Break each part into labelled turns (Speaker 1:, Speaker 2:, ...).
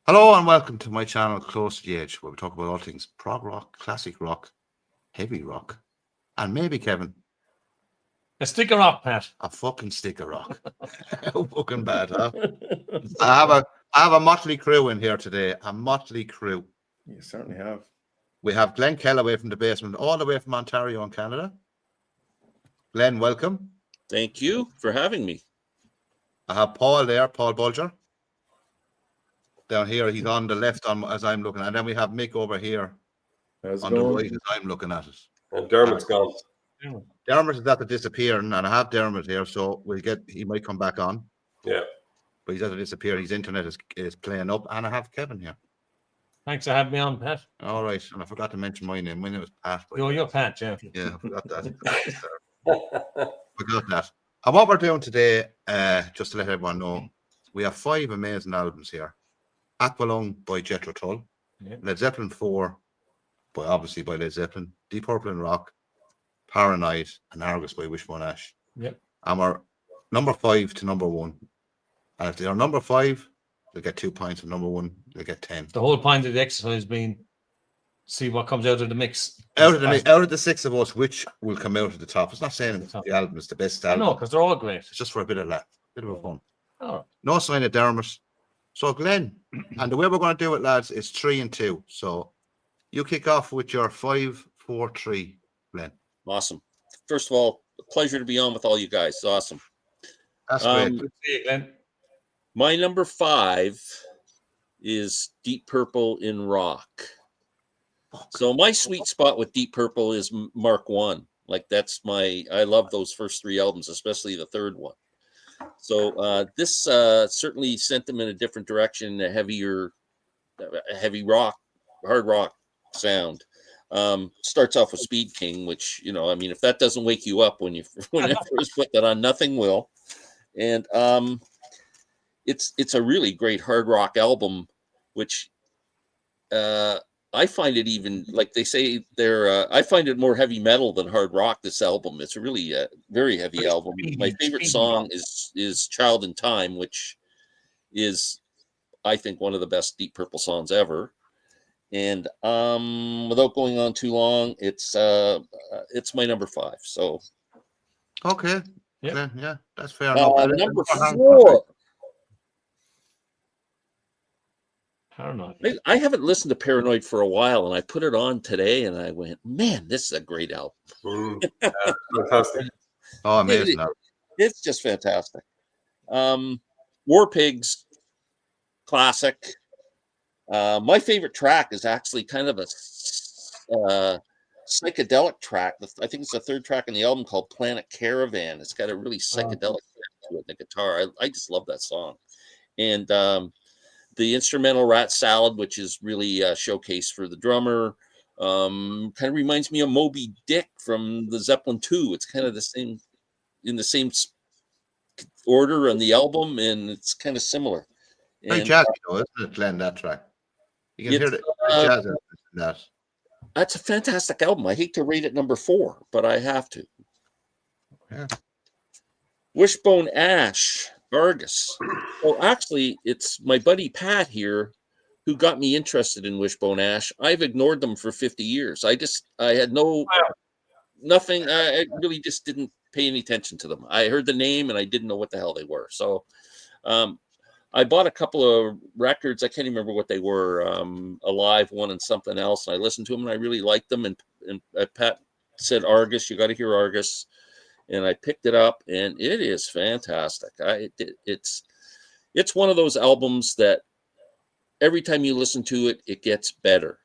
Speaker 1: Hello and welcome to my channel, Close to the Edge, where we talk about all things prog rock, classic rock, heavy rock, and maybe, Kevin,
Speaker 2: A sticker rock, Pat.
Speaker 1: a fucking stick of rock. How fucking bad, huh? I have a motley crew in here today. A motley crew.
Speaker 3: You certainly have.
Speaker 1: We have Glenn Kellaway from the basement, all the way from Ontario in Canada. Glenn, welcome.
Speaker 4: Thank you for having me.
Speaker 1: I have Paul there, Paul Bulger. Down here, he's on the left as I'm looking. And then we have Mick over here
Speaker 3: How's it
Speaker 1: on the
Speaker 3: going?
Speaker 1: right as I'm looking at it.
Speaker 5: And Dermot's gone.
Speaker 1: Dermot is after disappearing, and I have Dermot here, so he might come back on.
Speaker 5: Yeah.
Speaker 1: But he's after disappear. His internet is playing up, and I have Kevin here.
Speaker 2: Thanks for having me on, Pat.
Speaker 1: All right, and I forgot to mention my name. My name is Pat.
Speaker 2: You're Pat, yeah.
Speaker 1: Yeah, I forgot that. Forgot that. And what we're doing today, just to let everyone know, we have 5 amazing albums here. Aqualung by Jethro Tull,
Speaker 2: Yeah.
Speaker 1: Led Zeppelin 4, obviously by Led Zeppelin, Deep Purple and Rock, Paranoid, and Argus by Wishbone Ash.
Speaker 2: Yep.
Speaker 1: And we're number 5 to number 1. And if they are number 5, they'll get 2 points. And number 1, they'll get 10.
Speaker 2: The whole point of the exercise being see what comes out of the mix.
Speaker 1: Out of the 6 of us, which will come out at the top? It's not saying the album is the best album.
Speaker 2: No, because they're all great.
Speaker 1: It's just for a bit of laugh, bit of a fun.
Speaker 2: All right.
Speaker 1: No sign of Dermot. So Glenn, and the way we're going to do it, lads, is 3 and 2. So you kick off with your 5, 4, 3, Glenn.
Speaker 4: Awesome. First of all, a pleasure to be on with all you guys. It's awesome.
Speaker 1: That's great.
Speaker 2: Good to see you, Glenn.
Speaker 4: My number 5 is Deep Purple in rock. So my sweet spot with Deep Purple is Mark 1. Like I love those first 3 albums, especially the third one. So this certainly sent them in a different direction, a heavy rock, hard rock sound. Starts off with Speed King, which, if that doesn't wake you up when you first put that on, nothing will. And it's a really great hard rock album, which I find it, even like they say I find it more heavy metal than hard rock. This album, it's a really very heavy album. My favorite song is Child in Time, which is, I think, one of the best Deep Purple songs ever. And without going on too long, it's my number 5. So
Speaker 1: Okay.
Speaker 2: Yep.
Speaker 1: Glenn, yeah, that's fair enough.
Speaker 4: Number 4.
Speaker 2: Paranoid.
Speaker 4: I haven't listened to Paranoid for a while, and I put it on today, and I went, man, this is a great album.
Speaker 5: Yeah, fantastic.
Speaker 1: Oh, amazing.
Speaker 4: It's just fantastic. War Pigs, classic. My favorite track is actually kind of a psychedelic track. I think it's the 3rd track in the album, called Planet Caravan. It's got a really psychedelic track to it, the guitar. I just love that song. And the instrumental Rat Salad, which is really a showcase for the drummer, kind of reminds me of Moby Dick from the Zeppelin 2. It's kind of in the same order on the album, and it's kind of similar.
Speaker 1: Very jazzy, though, isn't it, Glenn, that track? You can hear the jazz in that.
Speaker 4: That's a fantastic album. I hate to rate it number 4, but I have to.
Speaker 1: Yeah.
Speaker 4: Wishbone Ash, Argus. Well, actually, it's my buddy Pat here who got me interested in Wishbone Ash. I've ignored them for 50 years. I had nothing. I really just didn't pay any attention to them. I heard the name and I didn't know what the hell they were. So I bought a couple of records. I can't remember what they were, a live one and something else. And I listened to them and I really liked them. And Pat said, Argus, you got to hear Argus. And I picked it up, and it is fantastic. It's one of those albums that every time you listen to it, it gets better.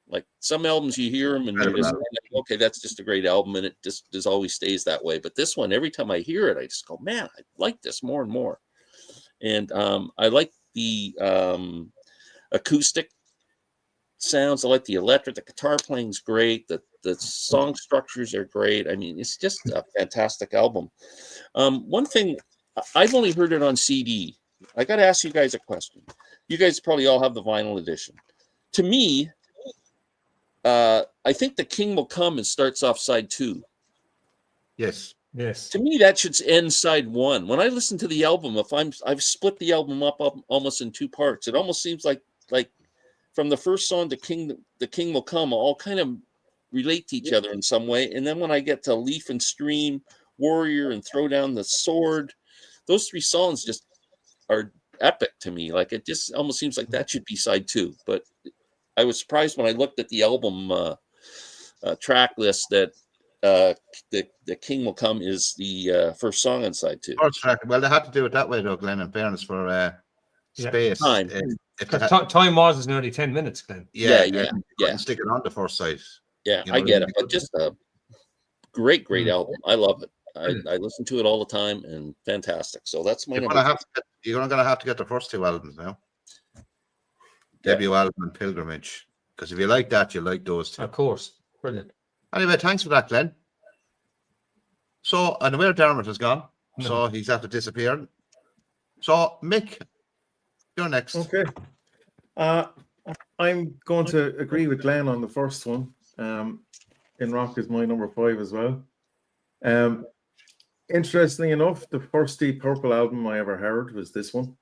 Speaker 4: Like some albums, you hear them, and you're just like, okay, that's just a great album, and it just always stays that way. But this one, every time I hear it, I just go, man, I like this more and more. And I like the acoustic sounds. I like the electric. The guitar playing's great. The song structures are great. I mean, it's just a fantastic album. One thing, I've only heard it on CD. I got to ask you guys a question. You guys probably all have the vinyl edition. To me, I think The King Will Come and starts off side 2.
Speaker 1: Yes.
Speaker 2: Yes.
Speaker 4: To me, that should end side 1. When I listen to the album, if I've split the album up almost in 2 parts, it almost seems like like from the first song to The King Will Come, all kind of relate to each other in some way. And then when I get to Leaf and Stream, Warrior, and Throw Down the Sword, those 3 songs just are epic to me. Like it just almost seems like that should be side 2. But I was surprised when I looked at the album track list that the King Will Come is the first song on side 2.
Speaker 1: First track. Well, they had to do it that way, though, Glenn. In fairness, for space.
Speaker 4: Time.
Speaker 1: If they
Speaker 2: Because
Speaker 1: had,
Speaker 2: time was nearly 10 minutes, Glenn.
Speaker 4: Yeah.
Speaker 1: couldn't stick it on the first side.
Speaker 4: Yeah,
Speaker 1: You know
Speaker 4: I
Speaker 1: what
Speaker 4: get
Speaker 1: I
Speaker 4: it.
Speaker 1: mean?
Speaker 4: But just a great album. I love it. I listen to it all the time and fantastic. So that's my
Speaker 1: You're
Speaker 4: number.
Speaker 1: gonna have to get the first 2 albums now. Debut album and Pilgrimage. Because if you like that, you like those 2.
Speaker 2: Of course. Brilliant.
Speaker 1: Anyway, thanks for that, Glenn. So, and where Dermot has gone,
Speaker 2: No.
Speaker 1: so he's after disappearing. So, Mick, you're next.
Speaker 3: Okay. I'm going to agree with Glenn on the first one. In Rock is my number 5 as well. Interestingly enough, the first Deep Purple album I ever heard was this one.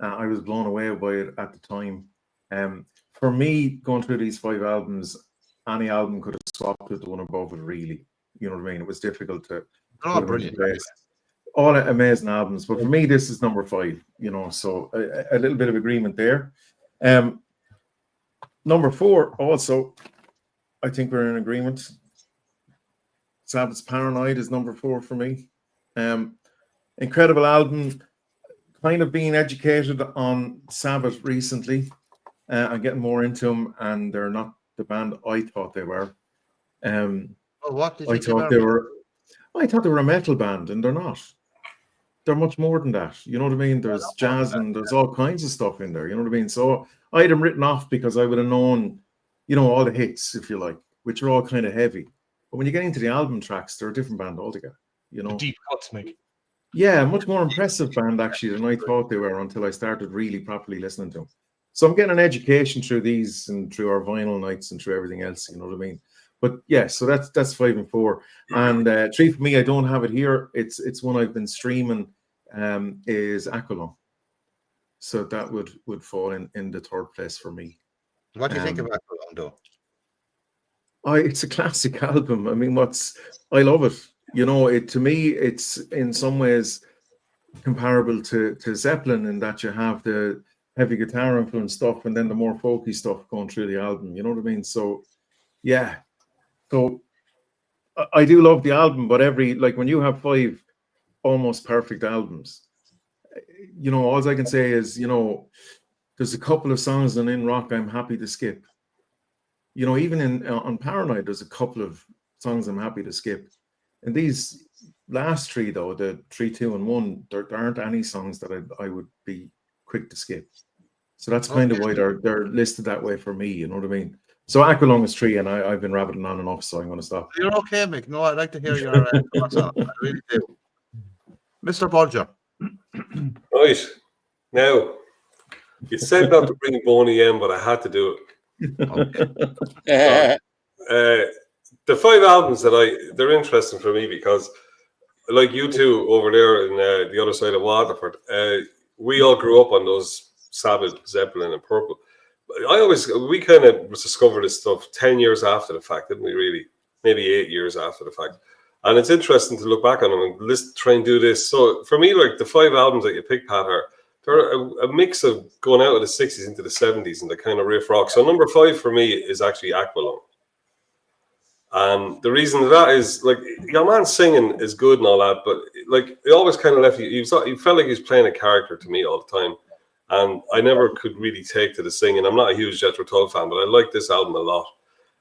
Speaker 3: I was blown away by it at the time. For me, going through these 5 albums, any album could have swapped with the one above it, really. You know what I mean? It was difficult to...
Speaker 1: They're all brilliant.
Speaker 3: All amazing albums. But for me, this is number 5, you know, so a little bit of agreement there. Number 4, also, I think we're in agreement. Sabbath's Paranoid is number 4 for me. Incredible album. Kind of being educated on Sabbath recently. I'm getting more into them, and they're not the band I thought they were.
Speaker 1: What did you
Speaker 3: I thought they were a metal band, and they're not. They're much more than that. You know what I mean? There's jazz and there's all kinds of stuff in there. You know what I mean? So I had them written off because I would have known, you know, all the hits, if you like, which are all kind of heavy. But when you get into the album tracks, they're a different band altogether. You know,
Speaker 2: Deep cuts, Mick.
Speaker 3: yeah, much more impressive band actually than I thought they were until I started really properly listening to them. So I'm getting an education through these and through our vinyl nights and through everything else. You know what I mean? But yeah, so that's 5 and 4. And 3 for me, I don't have it here. It's one I've been streaming. Is Aqualung. So that would fall in the 3rd place for me.
Speaker 1: What do you think of Aqualung, though?
Speaker 3: It's a classic album. I mean, I love it. You know, to me, it's in some ways comparable to Zeppelin in that you have the heavy guitar influence stuff and then the more folky stuff going through the album. You know what I mean? So, yeah. So I do love the album, but when you have 5 almost perfect albums, you know, all I can say is, you know, there's a couple of songs in Rock I'm happy to skip. You know, even on Paranoid, there's a couple of songs I'm happy to skip. And these last 3, though, the 3, 2, and 1, there aren't any songs that I would be quick to skip. So that's kind of why they're listed that way for me. You know what I mean? So Aqualung is 3, and I've been rabbiting on and off, so I'm going to stop.
Speaker 1: You're okay, Mick. No, I'd like to hear your thoughts on it. I really do. Mr. Bodger.
Speaker 5: Right. Now, you said not to bring Boney in, but I had to do it. The 5 albums they're interesting for me because, like you two over there in the other side of Waterford, we all grew up on those Sabbath, Zeppelin, and Purple. We kind of discovered this stuff 10 years after the fact, didn't we? Really, maybe 8 years after the fact. And it's interesting to look back on them and try and do this. So for me, like the 5 albums that you pick, Pat, they're a mix of going out of the 60s into the 70s and the kind of riff rock. So number 5 for me is actually Aqualung. And the reason that is, like, your man singing is good and all that, but like it always kind of left you. You felt like he was playing a character to me all the time, and I never could really take to the singing. I'm not a huge Jethro Tull fan, but I like this album a lot.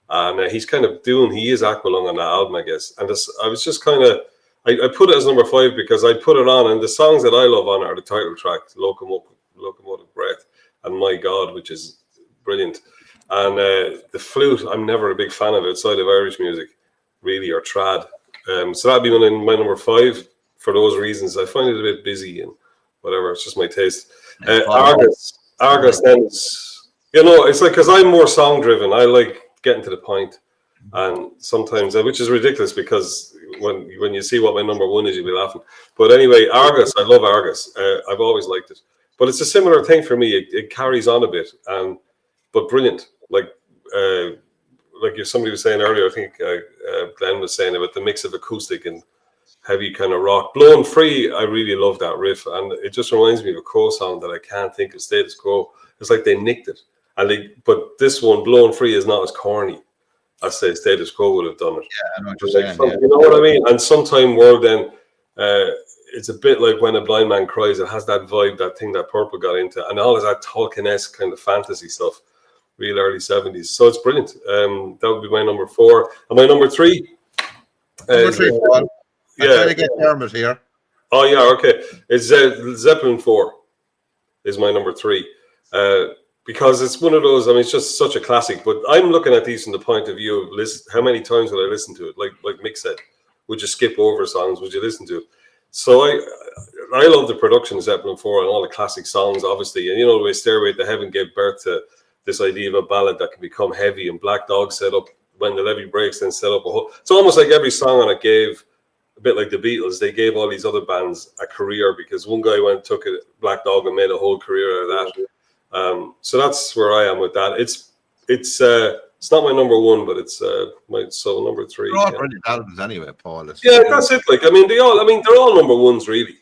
Speaker 5: And he's kind of he is Aqualung on that album, I guess. And I was just kind of, I put it as number 5 because I put it on, and the songs that I love on it are the title track, Locomotive Breath, and My God, which is brilliant. And the flute, I'm never a big fan of outside of Irish music, really, or trad. So that'd be my number 5 for those reasons. I find it a bit busy and whatever. It's just my taste. Argus then is, you know, it's like, because I'm more song driven. I like getting to the point. And sometimes, which is ridiculous because when you see what my number 1 is, you'll be laughing. But anyway, Argus, I love Argus. I've always liked it. But it's a similar thing for me. It carries on a bit, but brilliant. Like somebody was saying earlier, I think Glenn was saying about the mix of acoustic and heavy kind of rock. Blown Free, I really love that riff, and it just reminds me of a Crow song that I can't think of, Status Quo. It's like they nicked it, but this one, Blown Free, is not as corny as say Status Quo would have done it.
Speaker 1: Yeah, I know what you're saying.
Speaker 5: You know what I mean? And Sometime World, then it's a bit like When a Blind Man Cries. It has that vibe, that thing that Purple got into, and all of that Tolkien-esque kind of fantasy stuff, real early 70s. So it's brilliant. That would be my number 4. And my number 3.
Speaker 1: Number 3, Paul. I'm
Speaker 5: Yeah.
Speaker 1: trying to get Dermot here.
Speaker 5: Oh, yeah, okay. It's Zeppelin 4 is my number 3. Because it's one of those, I mean, it's just such a classic. But I'm looking at these from the point of view of how many times would I listen to it? Like Mick said, would you skip over songs? Would you listen to it? So I love the production of Zeppelin 4 and all the classic songs, obviously. And, the way Stairway to Heaven gave birth to this idea of a ballad that can become heavy, and Black Dog set up When the Levee Breaks, then set up a whole... It's almost like every song on it gave, a bit like the Beatles, they gave all these other bands a career, because one guy took Black Dog and made a whole career out of that. So that's where I am with that. It's not my number 1, but it's number 3.
Speaker 1: They're all brilliant albums anyway, Paul.
Speaker 5: Yeah, that's it. Like, they're all number 1s really.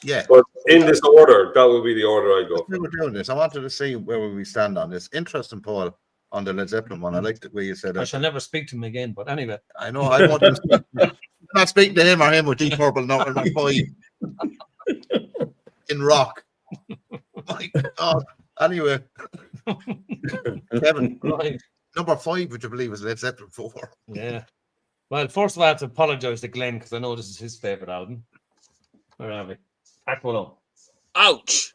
Speaker 1: Yeah.
Speaker 5: But in this order, that would be the order I go.
Speaker 1: We were doing this. I wanted to see where we stand on this. Interesting, Paul, on the Led Zeppelin one. I like the way you said
Speaker 2: I
Speaker 1: that.
Speaker 2: shall never speak to him again, but anyway.
Speaker 1: I know. I want to speak. I'm not speaking to him or him with Deep Purple number 5 in rock. My God. Anyway, Kevin,
Speaker 2: Right.
Speaker 1: number 5, would you believe, is Led Zeppelin 4?
Speaker 2: Yeah. Well, first of all, I have to apologise to Glenn, because I know this is his favourite album. Where are we? Aqualung.
Speaker 4: Ouch.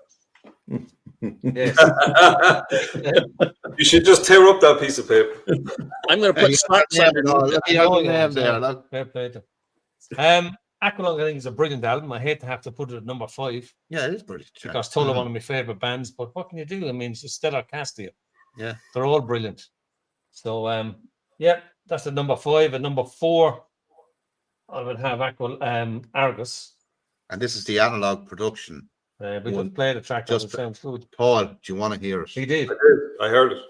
Speaker 2: Yes.
Speaker 5: You should just tear up that piece of paper.
Speaker 4: I'm going to put sparks underneath it.
Speaker 2: Fair play to him. Aqualung, I think, is a brilliant album. I hate to have to put it at number 5.
Speaker 1: Yeah, it is brilliant.
Speaker 2: Because Tulla, one of my favourite bands, but what can you do? I mean, it's a stellar cast here.
Speaker 1: Yeah.
Speaker 2: They're all brilliant. So, yeah, that's the number 5. And number 4, I would have Argus.
Speaker 1: And this is the analog production.
Speaker 2: We could play the track. Just sounds good.
Speaker 1: Paul, do you want to hear it?
Speaker 2: He did.
Speaker 5: I heard it.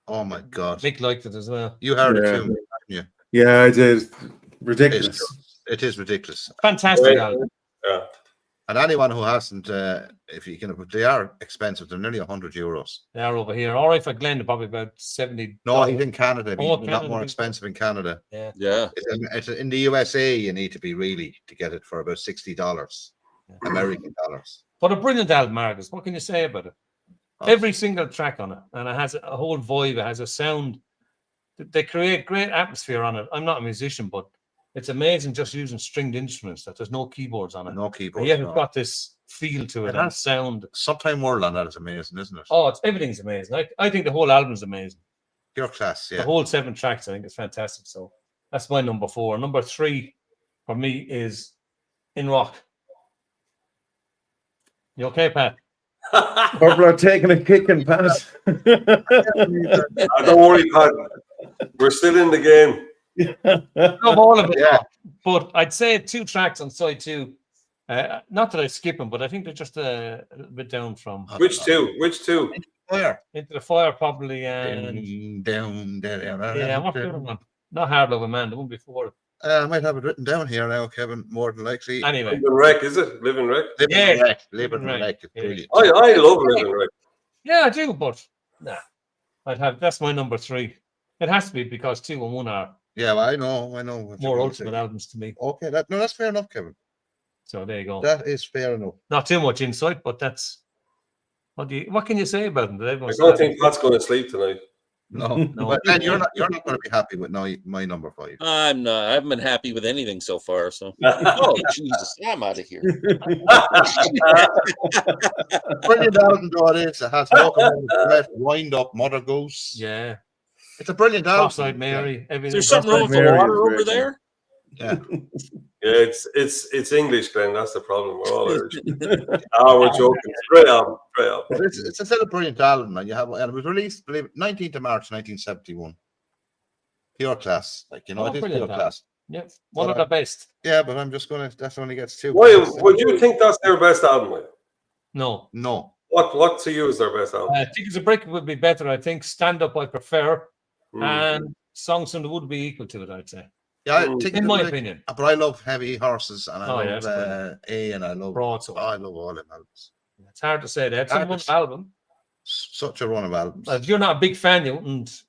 Speaker 1: Oh my God.
Speaker 2: Mick liked it as well.
Speaker 1: You heard it too, didn't you?
Speaker 3: Yeah, I did. Ridiculous.
Speaker 1: It is ridiculous.
Speaker 2: Fantastic album.
Speaker 5: Yeah.
Speaker 1: And anyone who hasn't, if you can, they are expensive. They're nearly €100.
Speaker 2: They are over here. All right for Glenn, they're probably about 70.
Speaker 1: No, he's in Canada.
Speaker 2: Oh,
Speaker 1: He's
Speaker 2: Canada,
Speaker 1: not more expensive in Canada.
Speaker 2: Yeah.
Speaker 1: It's in the USA. You need to be really to get it for about $60 American dollars.
Speaker 2: But a brilliant album, Argus. What can you say about it? Every single track on it, and it has a whole vibe. It has a sound. They create great atmosphere on it. I'm not a musician, but it's amazing just using stringed instruments. That there's no keyboards on it.
Speaker 1: No keyboards.
Speaker 2: And yet it's got this feel to it and sound.
Speaker 1: Sometime World on that is amazing, isn't it?
Speaker 2: Oh, everything's amazing. I think the whole album's amazing.
Speaker 1: Pure class, yeah.
Speaker 2: The whole 7 tracks, I think, is fantastic. So that's my number 4. Number 3 for me is In Rock. You okay, Pat?
Speaker 3: Purple are taking a kick and Pat.
Speaker 5: Don't worry, Pat. We're still in the game.
Speaker 2: Love all of it.
Speaker 1: Yeah.
Speaker 2: But I'd say 2 tracks on side 2. Not that I skip them, but I think they're just a little bit down from.
Speaker 5: Which two?
Speaker 1: Where?
Speaker 2: Into the Fire, probably. And
Speaker 1: Down.
Speaker 2: yeah, what's the other one? Not Hard Love a Man, the one before it.
Speaker 1: I might have it written down here now, Kevin, more than likely.
Speaker 2: Anyway.
Speaker 5: Living Wreck, is it? Living Wreck?
Speaker 1: Living Wreck. It's brilliant.
Speaker 5: I love Living Wreck.
Speaker 2: Yeah, I do, but nah. That's my number 3. It has to be because 2 and 1 are
Speaker 1: Yeah, well, I know.
Speaker 2: more ultimate albums to me.
Speaker 1: Okay, that's fair enough, Kevin.
Speaker 2: So there you go.
Speaker 1: That is fair enough.
Speaker 2: Not too much insight, but that's what can you say about them?
Speaker 5: I don't think Pat's going to sleep tonight.
Speaker 1: No. But then you're not going to be happy with my number 5.
Speaker 4: I'm not. I haven't been happy with anything so far. So, oh Jesus, I'm out of here.
Speaker 1: Brilliant album, though it is. It has Wind Up, Mother Goose.
Speaker 2: Yeah.
Speaker 1: It's a brilliant album.
Speaker 2: Cross-eyed Mary.
Speaker 4: Is there something wrong with the water over there?
Speaker 1: Yeah.
Speaker 5: Yeah, it's English, Glenn. That's the problem. We're all Irish. We're joking. Great album.
Speaker 1: But it's still a brilliant album, and it was released, believe it, 19th of March, 1971. Pure class, it is pure class.
Speaker 2: Yeah, one of the best.
Speaker 1: Yeah, but I'm just going to. That only gets 2.
Speaker 5: Why would you think that's their best album?
Speaker 2: No.
Speaker 1: No.
Speaker 5: What to you is their best album?
Speaker 2: Tickets a Brick would be better, I think. Stand Up I prefer,
Speaker 5: Mm.
Speaker 2: and Songs from the Wood be equal to it, I'd say.
Speaker 1: Yeah,
Speaker 5: Mm.
Speaker 1: Ticket
Speaker 2: In
Speaker 1: to
Speaker 2: my
Speaker 1: the Brick,
Speaker 2: opinion.
Speaker 1: but I love Heavy Horses, and I
Speaker 2: Oh, yeah,
Speaker 1: love
Speaker 2: that's brilliant.
Speaker 1: A, and I love
Speaker 2: Broadsword.
Speaker 1: I love all them albums.
Speaker 2: It's hard to say that. It's a
Speaker 1: Hard to
Speaker 2: one
Speaker 1: say.
Speaker 2: album.
Speaker 1: Such a run of albums.
Speaker 2: If you're not a big fan, you wouldn't.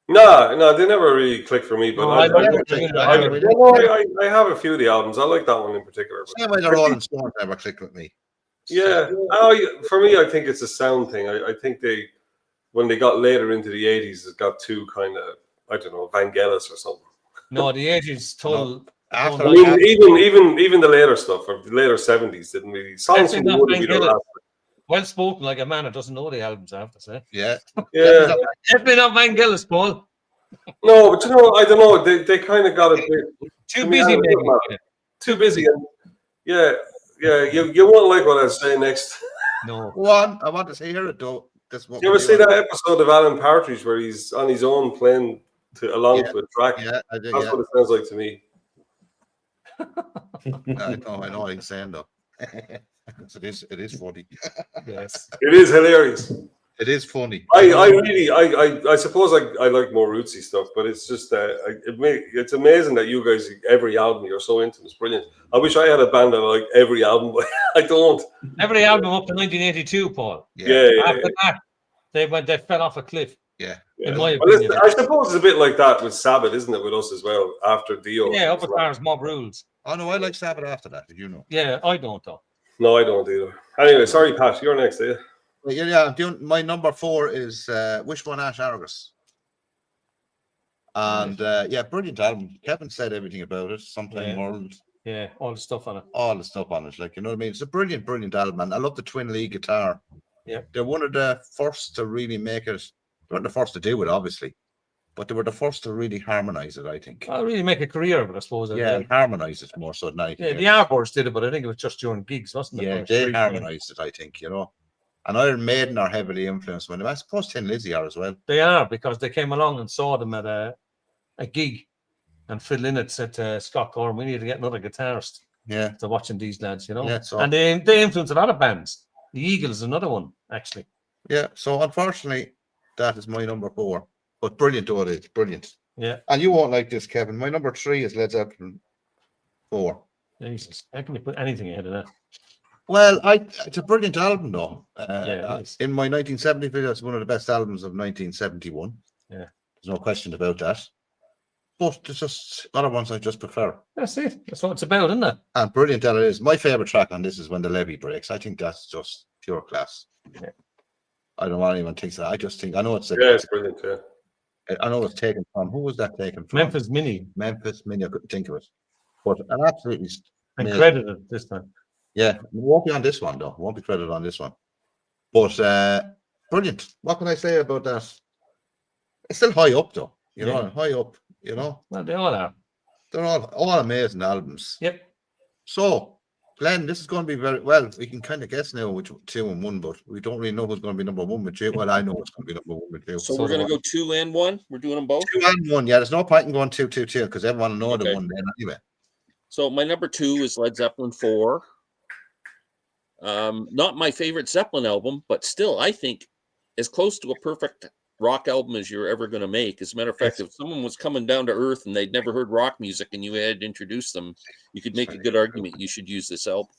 Speaker 5: No, they never really clicked for me. But
Speaker 2: No,
Speaker 5: I
Speaker 1: never clicked. I
Speaker 5: have a few of the albums. I like that one in particular. But
Speaker 1: Same way the Rolling Stones never clicked with me.
Speaker 5: yeah, for me, I think it's a sound thing. I think when they got later into the 80s, it got too kind of, I don't know, Vangelis or something.
Speaker 2: No, the 80s total.
Speaker 1: After
Speaker 5: I mean, even the later stuff, or the later 70s, didn't really. Songs from the Wood would be the last.
Speaker 2: Well spoken, like a man that doesn't know the albums, I have to say.
Speaker 1: Yeah.
Speaker 5: Yeah.
Speaker 2: Definitely not Vangelis, Paul.
Speaker 5: No, but I don't know. They kind of got a bit
Speaker 2: Too busy, maybe.
Speaker 5: Too busy. And yeah. You won't like what I say next.
Speaker 2: No.
Speaker 1: Go on. I want to hear it though.
Speaker 5: You ever see that episode of Alan Partridge where he's on his own playing along to a track?
Speaker 1: Yeah, I do.
Speaker 5: That's what it sounds like to me.
Speaker 1: I know what he's saying though. It is funny.
Speaker 2: Yes.
Speaker 5: It is hilarious.
Speaker 1: It is funny.
Speaker 5: I suppose I like more rootsy stuff, but it's just it's amazing that you guys, every album you're so into, it's brilliant. I wish I had a band that I like every album, but I don't.
Speaker 2: Every album up to 1982, Paul.
Speaker 5: Yeah.
Speaker 2: After that, they fell off a cliff.
Speaker 1: Yeah.
Speaker 2: In my
Speaker 5: Well,
Speaker 2: opinion.
Speaker 5: I suppose it's a bit like that with Sabbath, isn't it, with us as well, after Dio.
Speaker 2: Yeah, up as far as Mob Rules.
Speaker 1: Oh no, I like Sabbath after that, did you know?
Speaker 2: Yeah, I don't though.
Speaker 5: No, I don't either. Anyway, sorry, Pat, you're next, are you?
Speaker 1: Yeah. My number 4 is Wishbone Ash Argus. And brilliant album. Kevin said everything about it. Sometime World.
Speaker 2: Yeah, all the stuff on it.
Speaker 1: All the stuff on it, like, you know what I mean? It's a brilliant album, and I love the twin lead guitar.
Speaker 2: Yeah.
Speaker 1: They're one of the first to really make it. They weren't the first to do it, obviously, but they were the first to really harmonize it, I think.
Speaker 2: I'll really make a career of it, I suppose.
Speaker 1: And harmonize it more so than I think.
Speaker 2: Yeah, the Yardbirds did it, but I think it was just during gigs, wasn't it?
Speaker 1: Yeah, they harmonized it, I think, you know. And Iron Maiden are heavily influenced by them. I suppose Tin Lizzy are as well.
Speaker 2: They are, because they came along and saw them at a gig, and Phil Lynott said to Scott Corn, we need to get another guitarist.
Speaker 1: Yeah.
Speaker 2: To watching these lads, you know.
Speaker 1: Yeah, so,
Speaker 2: and they influence a lot of bands. The Eagles is another one, actually.
Speaker 1: Yeah, so unfortunately, that is my number 4. But brilliant though it is, brilliant.
Speaker 2: Yeah.
Speaker 1: And you won't like this, Kevin. My number 3 is Led Zeppelin 4.
Speaker 2: Jesus, how can we put anything ahead of that?
Speaker 1: Well, it's a brilliant album though.
Speaker 2: It is.
Speaker 1: In my 1970 video, it's one of the best albums of 1971.
Speaker 2: Yeah.
Speaker 1: There's no question about that. But there's just other ones I just prefer.
Speaker 2: That's it. That's what it's about, isn't it?
Speaker 1: And brilliant that it is. My favorite track on this is When the Levee Breaks. I think that's just pure class.
Speaker 2: Yeah.
Speaker 1: I don't want anyone thinks that. I just think, I know it's
Speaker 5: it's brilliant, yeah.
Speaker 1: I know it's taken from, who was that taken from?
Speaker 2: Memphis Mini.
Speaker 1: Memphis Mini, I couldn't think of it. But an absolutely
Speaker 2: And credited this time.
Speaker 1: Yeah, it won't be on this one though. It won't be credited on this one. But brilliant. What can I say about that? It's still high up though. You know, high up, you know.
Speaker 2: Well, they all are.
Speaker 1: They're all amazing albums.
Speaker 2: Yep.
Speaker 1: So, Glenn, this is going to be very well. We can kind of guess now which 2 and 1, but we don't really know who's going to be number 1 with you. Well, I know what's going to be number 1 with you.
Speaker 4: So we're going to go 2 and 1. We're doing them both.
Speaker 1: 2 and 1. Yeah, there's no point in going 2, 2, 2 because everyone will know the one then anyway.
Speaker 4: So my number 2 is Led Zeppelin 4. Not my favorite Zeppelin album, but still, I think as close to a perfect rock album as you're ever going to make. As a matter of fact, if someone was coming down to earth and they'd never heard rock music and you had introduced them, you could make a good argument you should use this album.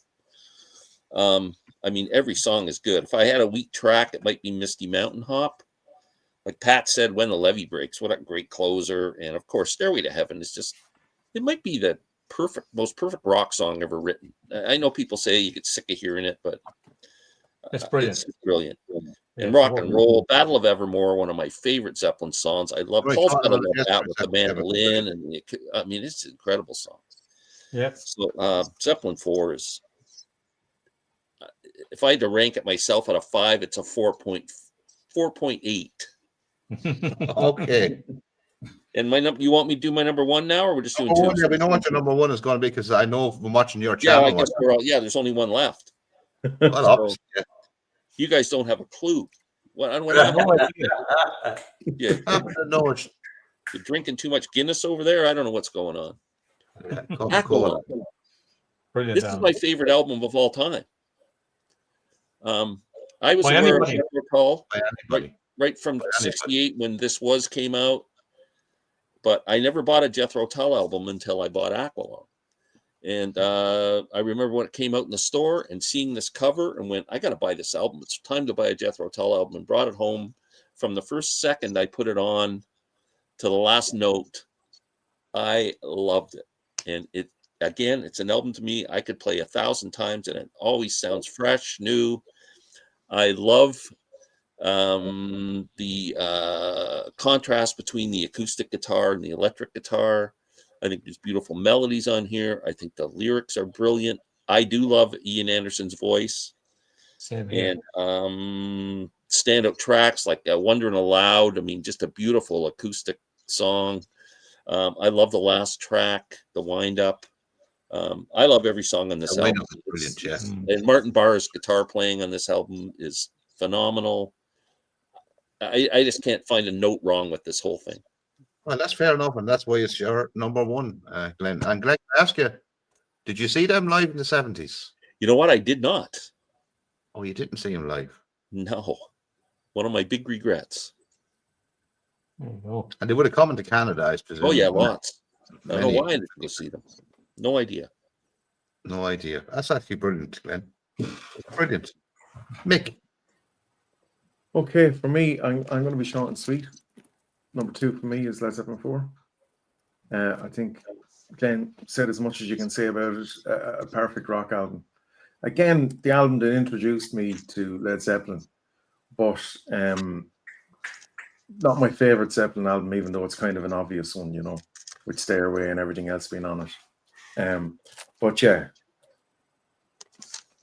Speaker 4: I mean, every song is good. If I had a weak track, it might be Misty Mountain Hop. Like Pat said, When the Levee Breaks, what a great closer. And of course, Stairway to Heaven is just, it might be the most perfect rock song ever written. I know people say you get sick of hearing it, but
Speaker 2: it's brilliant.
Speaker 4: It's brilliant. And Rock and Roll, Battle of Evermore, one of my favorite Zeppelin songs. I love Paul's got to love that with the mandolin, and I mean, it's an incredible song.
Speaker 2: Yeah.
Speaker 4: So Zeppelin 4 is, if I had to rank it myself out of 5, it's a 4.8.
Speaker 1: Okay.
Speaker 4: And you want me to do my number 1 now, or we're just doing 2?
Speaker 1: Yeah, we know what your number 1 is going to be because I know from watching your channel.
Speaker 4: Yeah, I guess there's only one left.
Speaker 1: Well,
Speaker 4: so, you guys don't have a clue. What? I don't know. Yeah. You're drinking too much Guinness over there. I don't know what's going on.
Speaker 1: Yeah,
Speaker 2: brilliant.
Speaker 4: This is my favorite album of all time. I was
Speaker 2: By
Speaker 4: aware of
Speaker 2: anybody.
Speaker 4: Jethro Tull
Speaker 1: By anybody.
Speaker 4: right from
Speaker 1: By anybody.
Speaker 4: '68 when This Was came out, but I never bought a Jethro Tull album until I bought Aqualung. And I remember when it came out in the store and seeing this cover and went, I got to buy this album. It's time to buy a Jethro Tull album, and brought it home. From the first second I put it on to the last note, I loved it. And it's an album to me I could play 1,000 times and it always sounds fresh, new. I love the contrast between the acoustic guitar and the electric guitar. I think there's beautiful melodies on here. I think the lyrics are brilliant. I do love Ian Anderson's voice.
Speaker 2: Same here.
Speaker 4: And standout tracks like Wondering Aloud. I mean, just a beautiful acoustic song. I love the last track, the wind up. I love every song on this
Speaker 1: The
Speaker 4: album.
Speaker 1: wind-up is brilliant, yeah.
Speaker 4: And Martin Barr's guitar playing on this album is phenomenal. I just can't find a note wrong with this whole thing.
Speaker 1: Well, that's fair enough, and that's why it's your number one, Glenn. And Glenn, I ask you, did you see them live in the 70s?
Speaker 4: You know what? I did not.
Speaker 1: Oh, you didn't see them live.
Speaker 4: No. One of my big regrets.
Speaker 2: There you go.
Speaker 1: And they would have come into Canada, I presume.
Speaker 4: Oh, yeah, lots. I don't know
Speaker 1: Many.
Speaker 4: why I didn't go see them. No idea.
Speaker 1: No idea. That's actually brilliant, Glenn. Brilliant. Mick.
Speaker 3: Okay, for me, I'm going to be short and sweet. Number 2 for me is Led Zeppelin 4. I think Glenn said as much as you can say about it. A perfect rock album. Again, the album that introduced me to Led Zeppelin, but not my favorite Zeppelin album, even though it's kind of an obvious one, you know, with Stairway and everything else being on it. But yeah,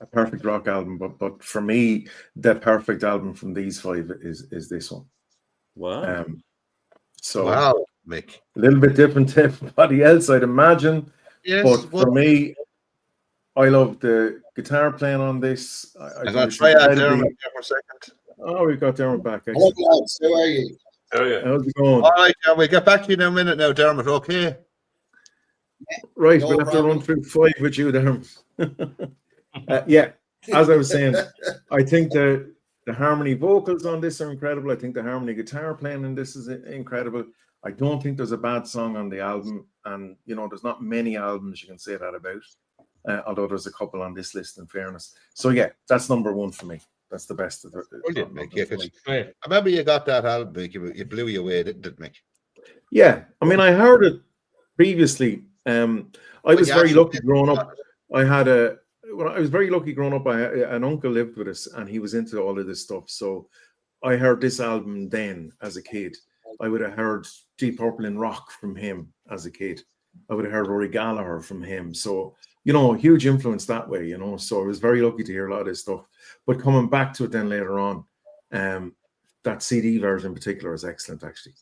Speaker 3: a perfect rock album. But for me, the perfect album from these 5 is this one.
Speaker 4: Wow.
Speaker 3: So
Speaker 1: Wow, Mick.
Speaker 3: a little bit different to everybody else, I'd imagine.
Speaker 1: Yes,
Speaker 3: But
Speaker 1: well,
Speaker 3: for me, I love the guitar playing on this.
Speaker 1: I'm going to try out Dermot there for a second.
Speaker 3: Oh, we've got Dermot back.
Speaker 6: Hello,
Speaker 3: Excellent.
Speaker 6: lads. How are you?
Speaker 5: Oh yeah.
Speaker 3: How's it going?
Speaker 1: All right, we'll get back to you in a minute now, Dermot, okay?
Speaker 3: Right,
Speaker 6: No
Speaker 3: we'll have to run
Speaker 6: problem.
Speaker 3: through 5 with you, Dermot. Yeah, as I was saying, I think the harmony vocals on this are incredible. I think the harmony guitar playing in this is incredible. I don't think there's a bad song on the album, and you know, there's not many albums you can say that about. Although there's a couple on this list, in fairness. So yeah, that's number 1 for me. That's the best of the.
Speaker 1: Brilliant, Mick. Yeah, 'cause
Speaker 2: Great.
Speaker 1: I remember you got that album, Mick. You blew you away, didn't it, Mick?
Speaker 3: Yeah, I mean, I heard it previously. I was
Speaker 1: you
Speaker 3: very
Speaker 1: actually
Speaker 3: lucky growing up. I was very lucky growing up. An uncle lived with us, and he was into all of this stuff. So I heard this album then as a kid. I would have heard Deep Purple in rock from him as a kid. I would have heard Rory Gallagher from him. So, you know, huge influence that way, you know. So I was very lucky to hear a lot of this stuff. But coming back to it then later on, that CD version in particular is excellent, actually.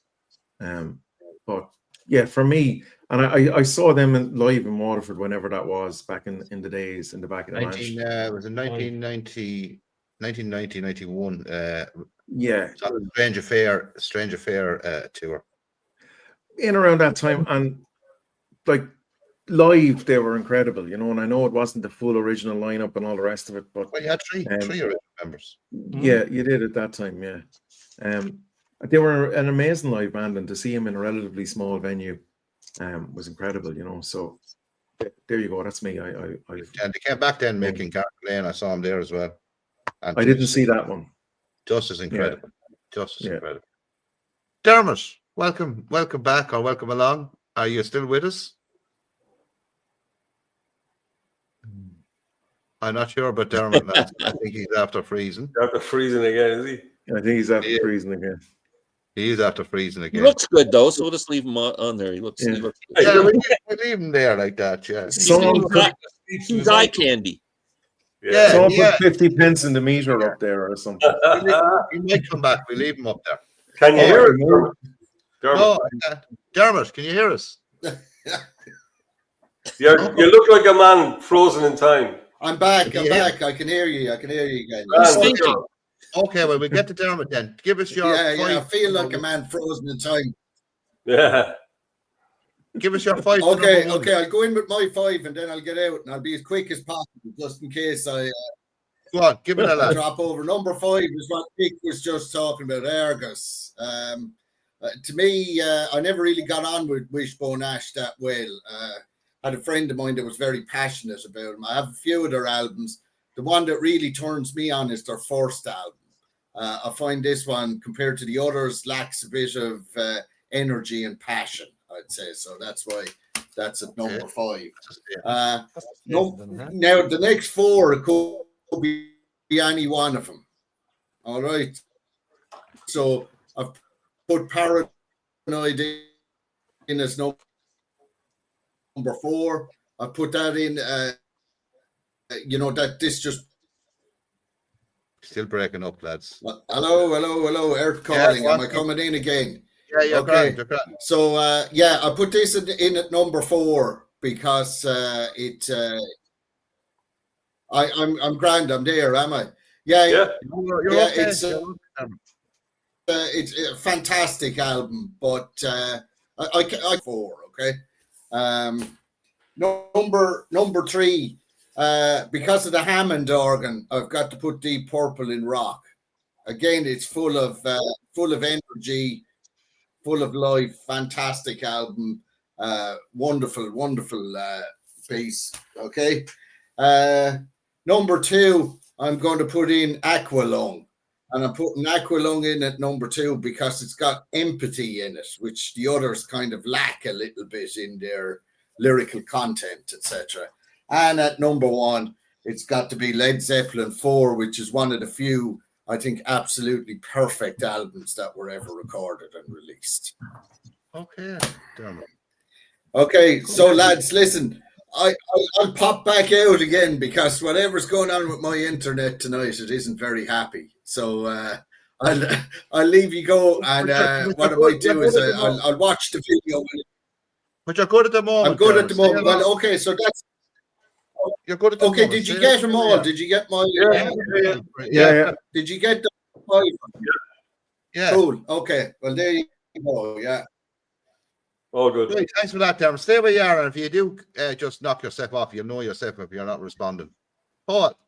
Speaker 3: But yeah, for me, and I saw them live in Waterford whenever that was, back in the days, in the back of the match.
Speaker 1: It was in 1990, 91.
Speaker 3: Yeah,
Speaker 1: Strange Affair tour.
Speaker 3: in around that time, and like live, they were incredible, you know. And I know it wasn't the full original lineup and all the rest of it, but
Speaker 1: Well, you had three original members.
Speaker 3: yeah, you did at that time. Yeah, they were an amazing live band, and to see them in a relatively small venue was incredible, you know. So there you go. That's me.
Speaker 1: And they came back then making Garden Lane. I saw them there as well. And
Speaker 3: I didn't see that one.
Speaker 1: Just as incredible. Just as
Speaker 3: Yeah.
Speaker 1: incredible. Dermot, welcome back, or welcome along. Are you still with us? I'm not sure about Dermot. I think he's after freezing.
Speaker 5: After freezing again, is he?
Speaker 3: I think he's after
Speaker 1: Yeah.
Speaker 3: freezing again.
Speaker 1: He is after freezing
Speaker 4: He
Speaker 1: again.
Speaker 4: looks good though, so we'll just leave him on there. He looks
Speaker 3: Yeah.
Speaker 4: good.
Speaker 1: Yeah, we leave him there like that. Yeah.
Speaker 3: Someone put,
Speaker 4: He's eye candy.
Speaker 1: Yeah.
Speaker 3: someone put 50 pence in the meter up there or something.
Speaker 1: He might come back. We leave him up there.
Speaker 5: Can you hear it? Dermot?
Speaker 1: No, Dermot, can you hear us?
Speaker 5: You look like a man frozen in time.
Speaker 6: I'm back. I'm
Speaker 1: Yeah.
Speaker 6: back. I can hear you. I can hear you guys.
Speaker 1: Okay, well, we'll get to Dermot then. Give us your
Speaker 6: Yeah, I
Speaker 1: five.
Speaker 6: feel like a man frozen in time.
Speaker 5: Yeah.
Speaker 1: Give us your five.
Speaker 6: Okay,
Speaker 1: number one.
Speaker 6: okay. I'll go in with my 5 and then I'll get out and I'll be as quick as possible just in case I
Speaker 1: Go on, give it a laugh.
Speaker 6: Drop over. Number 5 is what Nick was just talking about, Argus. To me, I never really got on with Wishbone Ash that well. I had a friend of mine that was very passionate about them. I have a few of their albums. The one that really turns me on is their first album. I find this one, compared to the others, lacks a bit of energy and passion, I'd say. So that's why that's at number 5. Now, the next 4, it could be any one of them. All right. So I've put Paranoid in as number 4. I put that in, that this just.
Speaker 1: Still breaking up, lads.
Speaker 6: Hello. Earth calling.
Speaker 1: Yeah,
Speaker 6: Am I coming in again?
Speaker 1: Yeah, you're
Speaker 6: Okay.
Speaker 1: grand, you're grand.
Speaker 6: So, I put this in at number 4 because I'm grand. I'm there, am I? Yeah.
Speaker 1: You're okay.
Speaker 6: It's a fantastic album, but I 4, okay. Number 3, because of the Hammond organ, I've got to put Deep Purple in rock. Again, it's full of energy, full of life. Fantastic album, wonderful piece. Okay. Number 2, I'm going to put in Aqualung. And I'm putting Aqualung in at number 2 because it's got empathy in it, which the others kind of lack a little bit in their lyrical content, etc. And at number 1, it's got to be Led Zeppelin 4, which is one of the few, I think, absolutely perfect albums that were ever recorded and released.
Speaker 1: Okay. Damn it.
Speaker 6: Okay, so lads, listen. I'll pop back out again because whatever's going on with my internet tonight, it isn't very happy. So I'll leave you go, and what I might do is I'll watch the video.
Speaker 1: But you're good at the moment.
Speaker 6: I'm good at the moment. Well, okay, so that's.
Speaker 1: You're good at the moment.
Speaker 6: Okay, did you get them all? Did you get my?
Speaker 3: Yeah.
Speaker 6: Did you get the 5?
Speaker 1: Yeah.
Speaker 6: Cool. Okay. Well, there you go. Yeah.
Speaker 5: All good.
Speaker 1: Great. Thanks for that, Darren. Stay where you are, and if you do just knock yourself off, you'll know yourself if you're not responding. Paul.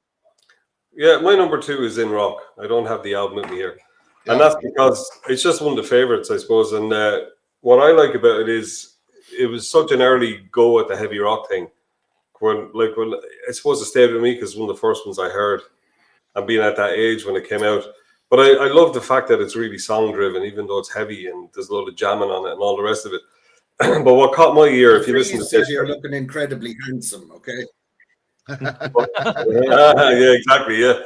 Speaker 5: Yeah, my number 2 is in rock. I don't have the album with me here. And that's because it's just one of the favorites, I suppose. And what I like about it is it was such an early go at the heavy rock thing. When I suppose it stayed with me because it's one of the first ones I heard, and being at that age when it came out. But I love the fact that it's really song driven, even though it's heavy and there's a lot of jamming on it and all the rest of it. But what caught my ear, if you listen to this,
Speaker 6: you're looking incredibly handsome. Okay.
Speaker 5: Yeah, exactly. Yeah,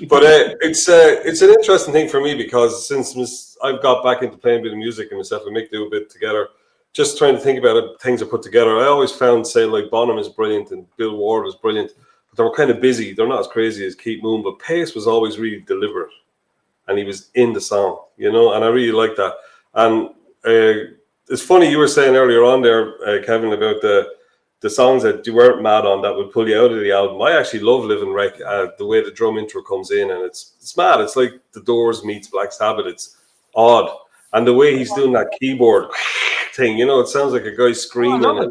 Speaker 5: but it's an interesting thing for me because since I've got back into playing a bit of music and myself and Mick do a bit together, just trying to think about it, things I put together. I always found, say, like Bonham is brilliant and Bill Ward was brilliant, but they were kind of busy. They're not as crazy as Keith Moon, but Pace was always really deliberate, and he was in the song, and I really like that. And it's funny you were saying earlier on there, Kevin, about the songs that you weren't mad on that would pull you out of the album. I actually love Living Wreck, the way the drum intro comes in, and it's mad. It's like The Doors meets Black Sabbath. It's odd. And the way he's doing that keyboard thing, it sounds like a guy screaming.
Speaker 2: I love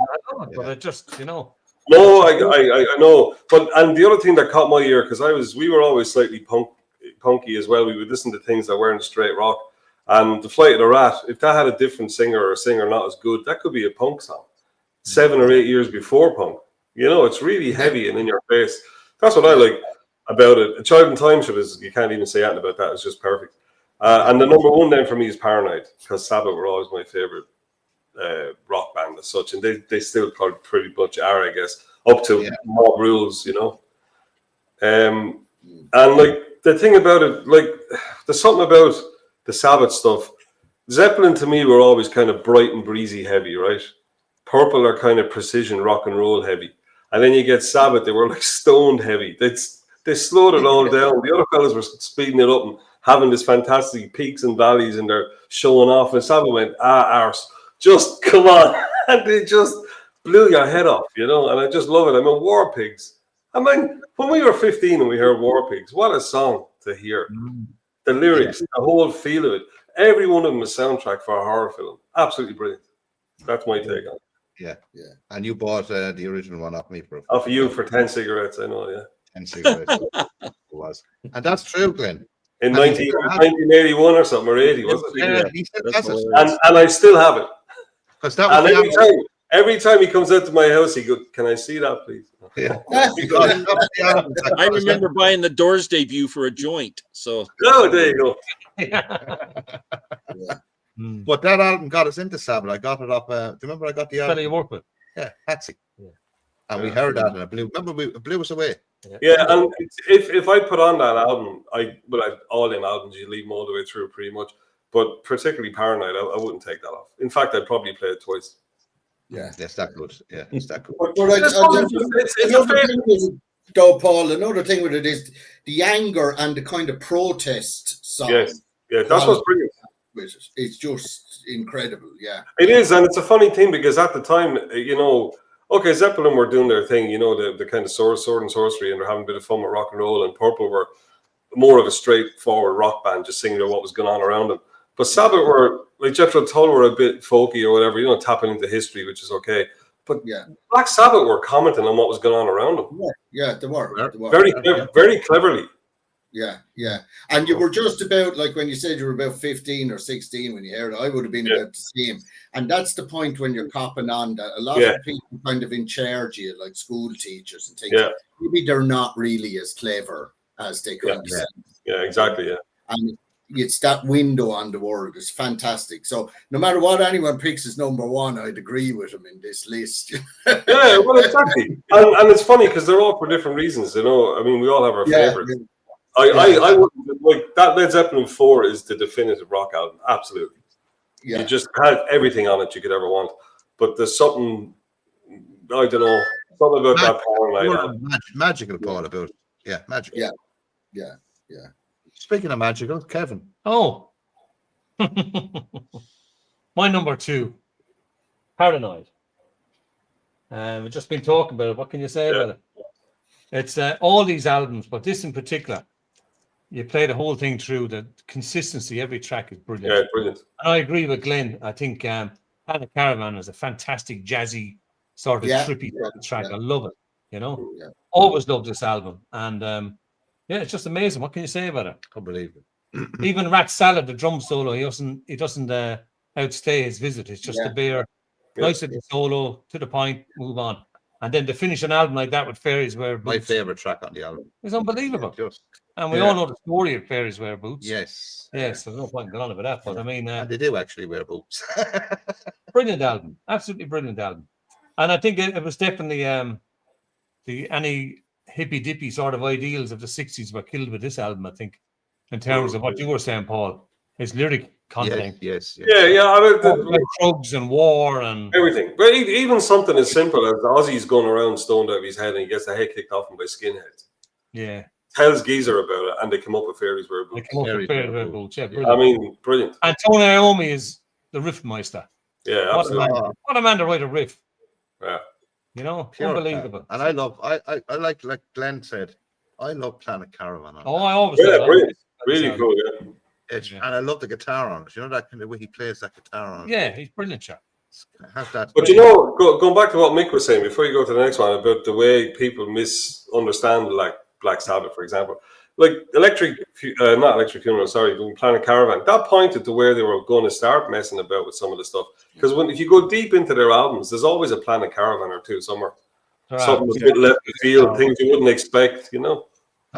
Speaker 2: it, but it just,
Speaker 5: No, I know. And the other thing that caught my ear, because we were always slightly punky as well. We would listen to things that weren't straight rock. And The Flight of the Rat, if that had a different singer or a singer not as good, that could be a punk song. 7 or 8 years before punk. It's really heavy and in your face. That's what I like about it. A Child in Time you can't even say anything about that. It's just perfect. And the number 1 then for me is Paranoid, because Sabbath were always my favorite rock band as such, and they still probably pretty much are, I guess, up to Mob Rules, and like the thing about it, like there's something about the Sabbath stuff. Zeppelin to me were always kind of bright and breezy heavy, right? Purple are kind of precision rock and roll heavy, and then you get Sabbath, they were like stoned heavy. They slowed it all down. The other fellas were speeding it up and having this fantastic peaks and valleys, and they're showing off, and Sabbath went, arse, just come on. And they just blew your head off, and I just love it. I mean, War Pigs. I mean, when we were 15 and we heard War Pigs, what a song to hear. The lyrics, the whole feel of it. Every one of them is soundtrack for a horror film. Absolutely brilliant. That's my take on it.
Speaker 1: Yeah. And you bought the original one off me
Speaker 5: off of you for 10 cigarettes, I know, yeah.
Speaker 1: 10 cigarettes. was. And that's true, Glenn.
Speaker 5: In
Speaker 1: And he
Speaker 5: 1981 or something, or 80, was it?
Speaker 1: Yeah, he said
Speaker 4: That's
Speaker 1: that's
Speaker 4: hilarious.
Speaker 5: And I still have it.
Speaker 1: because that was
Speaker 5: And
Speaker 1: the
Speaker 5: every time he comes out to my house, he goes, "Can I see that, please?"
Speaker 1: Yeah. Because that was the album that
Speaker 4: I
Speaker 1: got us
Speaker 4: remember buying the Doors debut for a joint. So
Speaker 5: Oh, there you go.
Speaker 2: Mm.
Speaker 1: But that album got us into Sabbath. I got it off. Do you remember I got the
Speaker 2: Fella you
Speaker 1: album?
Speaker 2: work with.
Speaker 1: Yeah, Patsy.
Speaker 2: Yeah.
Speaker 1: And we heard that and it blew. Remember, it blew us away.
Speaker 5: Yeah, and if I put on that album, all in albums, you leave them all the way through pretty much. But particularly Paranoid, I wouldn't take that off. In fact, I'd probably play it twice.
Speaker 6: Yeah.
Speaker 1: It's that good. Yeah, it's that good.
Speaker 6: But
Speaker 5: It's a
Speaker 6: another
Speaker 5: fair-
Speaker 6: thing with it, though, Paul, another thing with it is the anger and the kind of protest song.
Speaker 5: Yes. Yeah, that's what's brilliant.
Speaker 6: With it. It's just incredible. Yeah.
Speaker 5: It is, and it's a funny thing because at the time, okay, Zeppelin were doing their thing, the kind of sword and sorcery, and they're having a bit of fun with rock and roll, and Purple were more of a straightforward rock band, just singing about what was going on around them. But Sabbath were, like Jethro Tull, were a bit folky or whatever, tapping into history, which is okay. But
Speaker 6: Yeah.
Speaker 5: Black Sabbath were commenting on what was going on around them.
Speaker 6: Yeah, they were.
Speaker 5: Very cleverly.
Speaker 6: Yeah, yeah. And you were just about, like when you said you were about 15 or 16 when you heard it, I would have been about the same. And that's the point when you're copping on that a lot of people kind of in charge of you, like school teachers and things.
Speaker 5: Yeah.
Speaker 6: Maybe they're not really as clever as they kind of seem.
Speaker 5: Yeah, exactly, yeah.
Speaker 6: And it's that window on the world. It's fantastic. So no matter what anyone picks as number one, I'd agree with him in this list.
Speaker 5: Yeah, well, exactly. And it's funny because they're all for different reasons, I mean, we all have our favorites. I wouldn't like that. Led Zeppelin 4 is the definitive rock album. Absolutely.
Speaker 6: Yeah.
Speaker 5: You just had everything on it you could ever want. But there's something, I don't know, something about that Paranoid.
Speaker 1: Magical, Paul, about it. Yeah, magical.
Speaker 6: Yeah. Yeah. Yeah.
Speaker 1: Speaking of magical, Kevin.
Speaker 2: Oh. My number 2. Paranoid. We've just been talking about it. What can you say about it? It's all these albums, but this in particular. You play the whole thing through. The consistency, every track is brilliant.
Speaker 5: Yeah, brilliant.
Speaker 2: And I agree with Glenn. I think Planet Caravan is a fantastic jazzy sort of trippy track. I love it. Always loved this album. And it's just amazing. What can you say about it?
Speaker 1: Unbelievable.
Speaker 2: Even Rat Salad, the drum solo, he doesn't outstay his visit. It's just a bare, nice at the solo, to the point, move on. And then to finish an album like that with Fairies Wear Boots.
Speaker 1: My favorite track on the album.
Speaker 2: It's unbelievable.
Speaker 1: Just.
Speaker 2: And we all know the story of Fairies Wear Boots.
Speaker 1: Yes.
Speaker 2: Yes, there's no point in going on about that. But I mean,
Speaker 1: and they do actually wear boots.
Speaker 2: Brilliant album. Absolutely brilliant album. And I think it was definitely any hippy dippy sort of ideals of the 60s were killed with this album, I think, in terms of what you were saying, Paul. His lyric content.
Speaker 1: Yes.
Speaker 5: Yeah. I mean,
Speaker 2: drugs and war and
Speaker 5: everything. But even something as simple as Ozzy's going around stoned out of his head and he gets the head kicked off him by skinheads.
Speaker 2: Yeah.
Speaker 5: Tells Geezer about it and they come up with Fairies Wear Boots.
Speaker 2: Yeah, brilliant.
Speaker 5: I mean, brilliant.
Speaker 2: And Tony Iommi is the riffmeister.
Speaker 5: Yeah, absolutely.
Speaker 2: What a man to write a riff.
Speaker 5: Yeah.
Speaker 1: Pure
Speaker 2: Unbelievable.
Speaker 1: And I like Glenn said, I love Planet Caravan.
Speaker 2: I always
Speaker 5: brilliant. Really cool,
Speaker 1: And I love the guitar on it. You know that kind of way he plays that guitar on it.
Speaker 2: Yeah, he's brilliant, chap.
Speaker 1: Have that.
Speaker 5: But going back to what Mick was saying before you go to the next one about the way people misunderstand like Black Sabbath, for example, like Planet Caravan, that pointed to where they were going to start messing about with some of the stuff. Because if you go deep into their albums, there's always a Planet Caravan or two somewhere. Something a bit left the field, things you wouldn't expect,
Speaker 1: And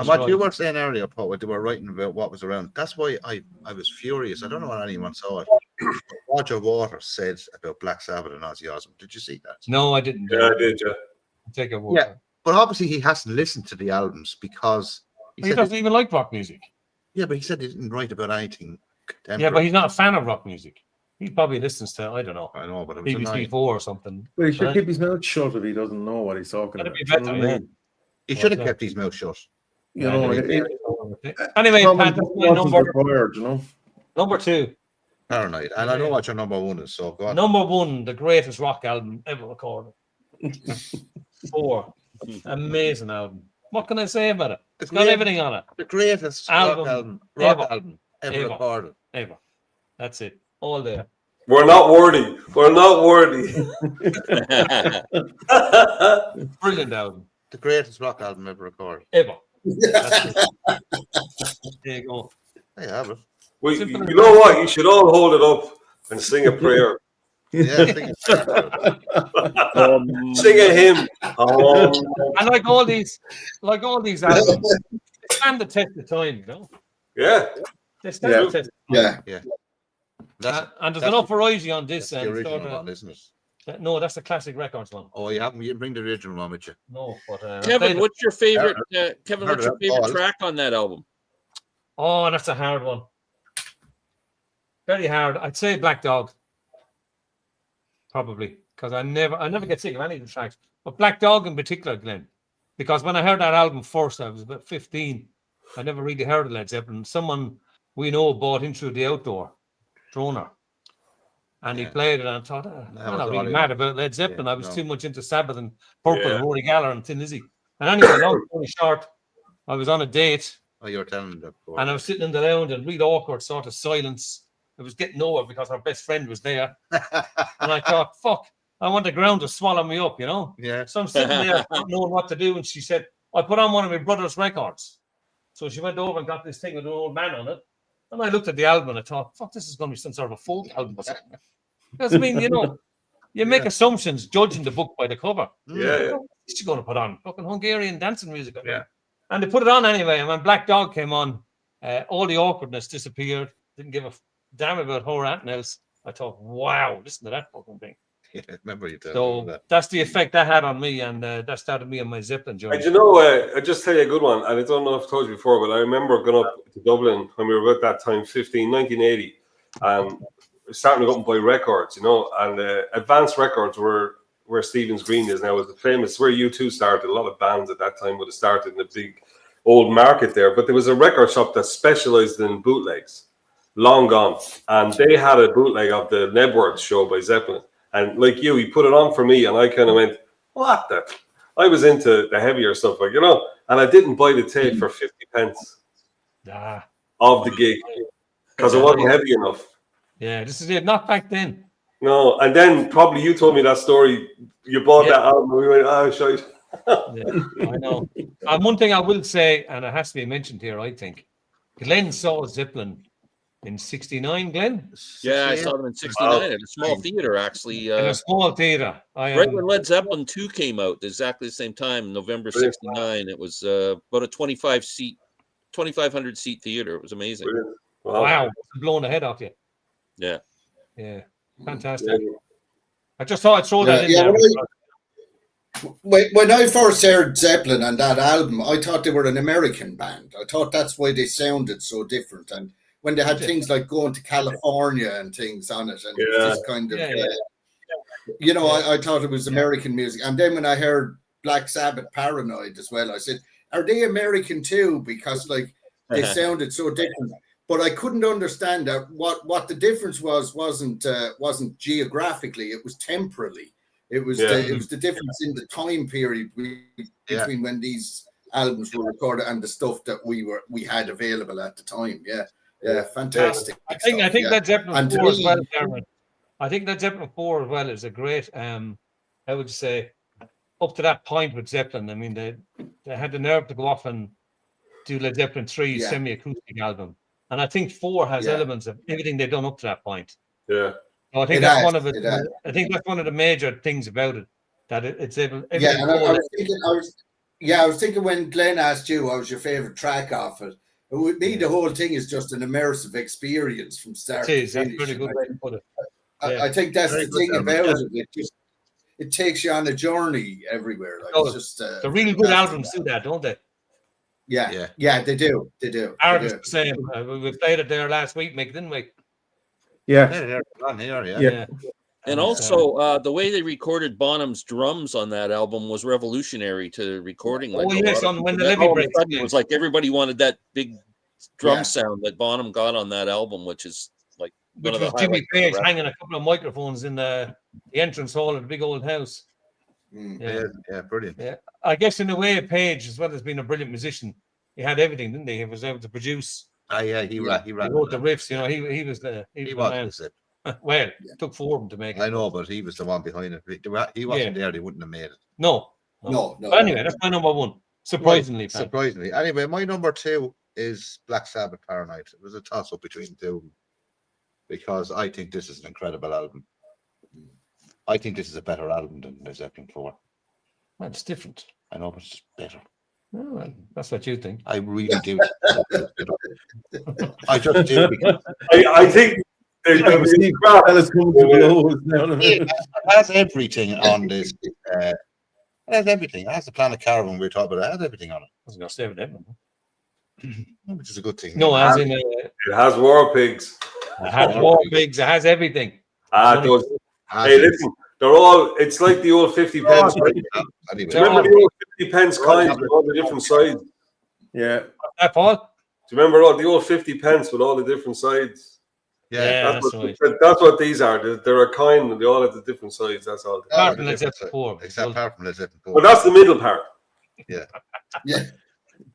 Speaker 1: what you were saying earlier, Paul, they were writing about what was around. That's why I was furious. I don't know when anyone saw it. Roger Waters said about Black Sabbath and Ozzy Osbourne. Did you see that?
Speaker 2: No, I didn't.
Speaker 5: Yeah, I did,
Speaker 2: Take a walk.
Speaker 1: Yeah, but obviously he hasn't listened to the albums because
Speaker 2: he doesn't even like rock music.
Speaker 1: Yeah, but he said he didn't write about anything contemporary.
Speaker 2: Yeah, but he's not a fan of rock music. He probably listens to, I don't know.
Speaker 1: I know, but it was
Speaker 2: BBC 4 or something.
Speaker 3: Well, he should keep his mouth shut if he doesn't know what he's talking about.
Speaker 2: Be better, yeah.
Speaker 1: He should have kept his mouth shut.
Speaker 2: Anyway, Pat, that's my number.
Speaker 3: Required,
Speaker 2: Number 2.
Speaker 1: Paranoid. And I know what your number 1 is, so go on.
Speaker 2: Number 1, the greatest rock album ever recorded. 4. Amazing album. What can I say about it? It's got everything on it.
Speaker 1: The greatest rock album ever recorded.
Speaker 2: Ever. That's it. All there.
Speaker 5: We're not worthy.
Speaker 2: Brilliant album.
Speaker 1: The greatest rock album ever recorded.
Speaker 2: Ever. There you go.
Speaker 1: I have it.
Speaker 5: Well,
Speaker 2: Simple
Speaker 5: you
Speaker 2: as
Speaker 5: know what? You should all hold it up and sing a prayer.
Speaker 1: Yeah, I think it's fair.
Speaker 5: Sing a hymn.
Speaker 2: And like all these albums, they stand the test of time, you know.
Speaker 5: Yeah.
Speaker 2: They stand
Speaker 3: Yeah.
Speaker 2: the test of time.
Speaker 6: Yeah.
Speaker 2: And there's
Speaker 1: that's
Speaker 2: enough variety on
Speaker 1: That's
Speaker 2: this
Speaker 1: the
Speaker 2: and
Speaker 1: original
Speaker 2: sort of,
Speaker 1: one, isn't it?
Speaker 2: no, that's the classic records one.
Speaker 1: Oh, you didn't bring the original one with you.
Speaker 2: No, but
Speaker 4: Kevin, what's your favorite? Kevin,
Speaker 1: heard
Speaker 4: what's your
Speaker 1: of that,
Speaker 4: favorite
Speaker 1: Paul.
Speaker 4: track on that album?
Speaker 2: Oh, that's a hard one. Very hard. I'd say Black Dog. Probably. Because I never get sick of any of the tracks. But Black Dog in particular, Glenn. Because when I heard that album first, I was about 15. I never really heard of Led Zeppelin. Someone we know bought him through the outdoor droner. And he played it, and I thought, I'm not really mad about Led Zeppelin. I was too much into Sabbath and Purple and Rory Gallagher and Thin Lizzy. And anyway, long story short, I was on a date.
Speaker 1: Oh, you were telling me that before.
Speaker 2: And I was sitting in the lounge and real awkward sort of silence. It was getting nowhere because our best friend was there. And I thought, fuck, I want the ground to swallow me up, you know?
Speaker 1: Yeah.
Speaker 2: So I'm sitting there not knowing what to do. And she said, I put on one of my brother's records. So she went over and got this thing with an old man on it. And I looked at the album and I thought, fuck, this is going to be some sort of a folk album or something. Because, I mean, you know, you make assumptions judging the book by the cover.
Speaker 5: Yeah.
Speaker 2: What's she going to put on? Fucking Hungarian dancing music.
Speaker 1: Yeah.
Speaker 2: And they put it on anyway. And when Black Dog came on, all the awkwardness disappeared. Didn't give a damn about her or anything else. I thought, wow, listen to that fucking thing.
Speaker 1: Yeah, remember you telling
Speaker 2: So
Speaker 1: me that.
Speaker 2: that's the effect that had on me, and that started me on my Zeppelin journey.
Speaker 5: And you know, I just tell you a good one, and I don't know if I told you before, but I remember going up to Dublin when we were about that time, 1980, and starting to go up and buy records, you know, and Advanced Records were where Stephen's Green is now, was the famous, where U2 started. A lot of bands at that time would have started in a big old market there, but there was a record shop that specialized in bootlegs, long gone, and they had a bootleg of the Nebworth show by Zeppelin. And like you, he put it on for me, and I kind of went, what the? I was into the heavier stuff, like, you know, and I didn't buy the tape for 50 pence of the gig because it wasn't heavy enough.
Speaker 2: Yeah, this is it. Not back then.
Speaker 5: No, and then probably you told me that story. You bought that album, and we went, oh, shite.
Speaker 2: I know. And one thing I will say, and it has to be mentioned here, I think, Glenn saw Zeppelin in '69, Glenn?
Speaker 4: Yeah, I saw them in '69 at a small theater, actually.
Speaker 2: In a small theater.
Speaker 4: Right when Led Zeppelin 2 came out, exactly the same time, November '69. It was about a 2,500 seat theater. It was amazing.
Speaker 2: Wow. Blowing the head off you.
Speaker 4: Yeah.
Speaker 2: Yeah. Fantastic. I just thought I'd throw that in there.
Speaker 6: When I first heard Zeppelin and that album, I thought they were an American band. I thought that's why they sounded so different. And when they had things like Going to California and things on it, and it was just kind of, you know, I thought it was American music. And then when I heard Black Sabbath Paranoid as well, I said, are they American too? Because like they sounded so different. But I couldn't understand that what the difference wasn't geographically, it was temporally. It was the difference in the time period between when these albums were recorded and the stuff that we had available at the time. Yeah, fantastic.
Speaker 2: I think that Zeppelin 4 as well, Darren. I think that Zeppelin 4 as well is a great, I would say, up to that point with Zeppelin. I mean, they had the nerve to go off and do Led Zeppelin 3 semi-acoustic album. And I think 4 has elements of everything they've done up to that point.
Speaker 5: Yeah.
Speaker 2: So I think that's one of it. I think that's one of the major things about it, that it's able.
Speaker 6: Yeah, and I was thinking when Glenn asked you what was your favorite track off it. With me, the whole thing is just an immersive experience from start to finish.
Speaker 2: That's a pretty good way to put it.
Speaker 6: I think that's the thing about it. It takes you on a journey everywhere. Like, it's just
Speaker 2: the really good albums do that, don't they?
Speaker 6: Yeah, they do.
Speaker 2: Aaron's the same. We played it there last week, Mick, didn't we?
Speaker 3: Yeah.
Speaker 4: And also, the way they recorded Bonham's drums on that album was revolutionary to recording.
Speaker 2: Like, when the Levy breaks.
Speaker 4: It was like everybody wanted that big drum sound that Bonham got on that album, which is like
Speaker 2: one of the Jimmy Page hanging a couple of microphones in the entrance hall of the big old house.
Speaker 1: Yeah, brilliant.
Speaker 2: Yeah, I guess in a way, Page, as well as being a brilliant musician, he had everything, didn't he? He was able to produce.
Speaker 1: He wrote
Speaker 2: the riffs. You know, he was the man. Well, it took 4 of them to make it.
Speaker 1: I know, but he was the one behind it. He wasn't there; he wouldn't have made it.
Speaker 2: No. But anyway, that's my number 1. Surprisingly,
Speaker 1: Right,
Speaker 2: Pat.
Speaker 1: surprisingly. Anyway, my number 2 is Black Sabbath Paranoid. It was a toss up between two because I think this is an incredible album. I think this is a better album than the Zeppelin 4.
Speaker 2: Well, it's different.
Speaker 1: I know, but it's better.
Speaker 2: Oh, well, that's what you think.
Speaker 1: I really do. I just do because
Speaker 5: I think
Speaker 3: See, fellas coming to blows now.
Speaker 1: it has everything on this. It has everything. It has the Planet Caravan we were talking about. It has everything on it,
Speaker 2: I was going to say that one.
Speaker 1: which is a good thing.
Speaker 2: No, as in
Speaker 5: it has War Pigs.
Speaker 2: it has war pigs. It has everything.
Speaker 5: Those.
Speaker 1: Has
Speaker 5: Hey,
Speaker 1: it.
Speaker 5: listen, they're all. It's like the old 50 pence. Right?
Speaker 1: Anyway,
Speaker 5: Do you remember the old 50 pence coins with all the different sides? Do
Speaker 3: Yeah.
Speaker 2: That Paul?
Speaker 5: you remember all the old 50 pence with all the different sides?
Speaker 1: yeah,
Speaker 2: That's right.
Speaker 5: That's what these are. They're a coin and they all have the different sides. That's all.
Speaker 2: Apart
Speaker 1: the
Speaker 2: from Led
Speaker 1: different
Speaker 2: Zeppelin
Speaker 1: side.
Speaker 2: 4.
Speaker 1: Except apart from Led Zeppelin 4.
Speaker 5: But that's the middle part.
Speaker 6: Yeah.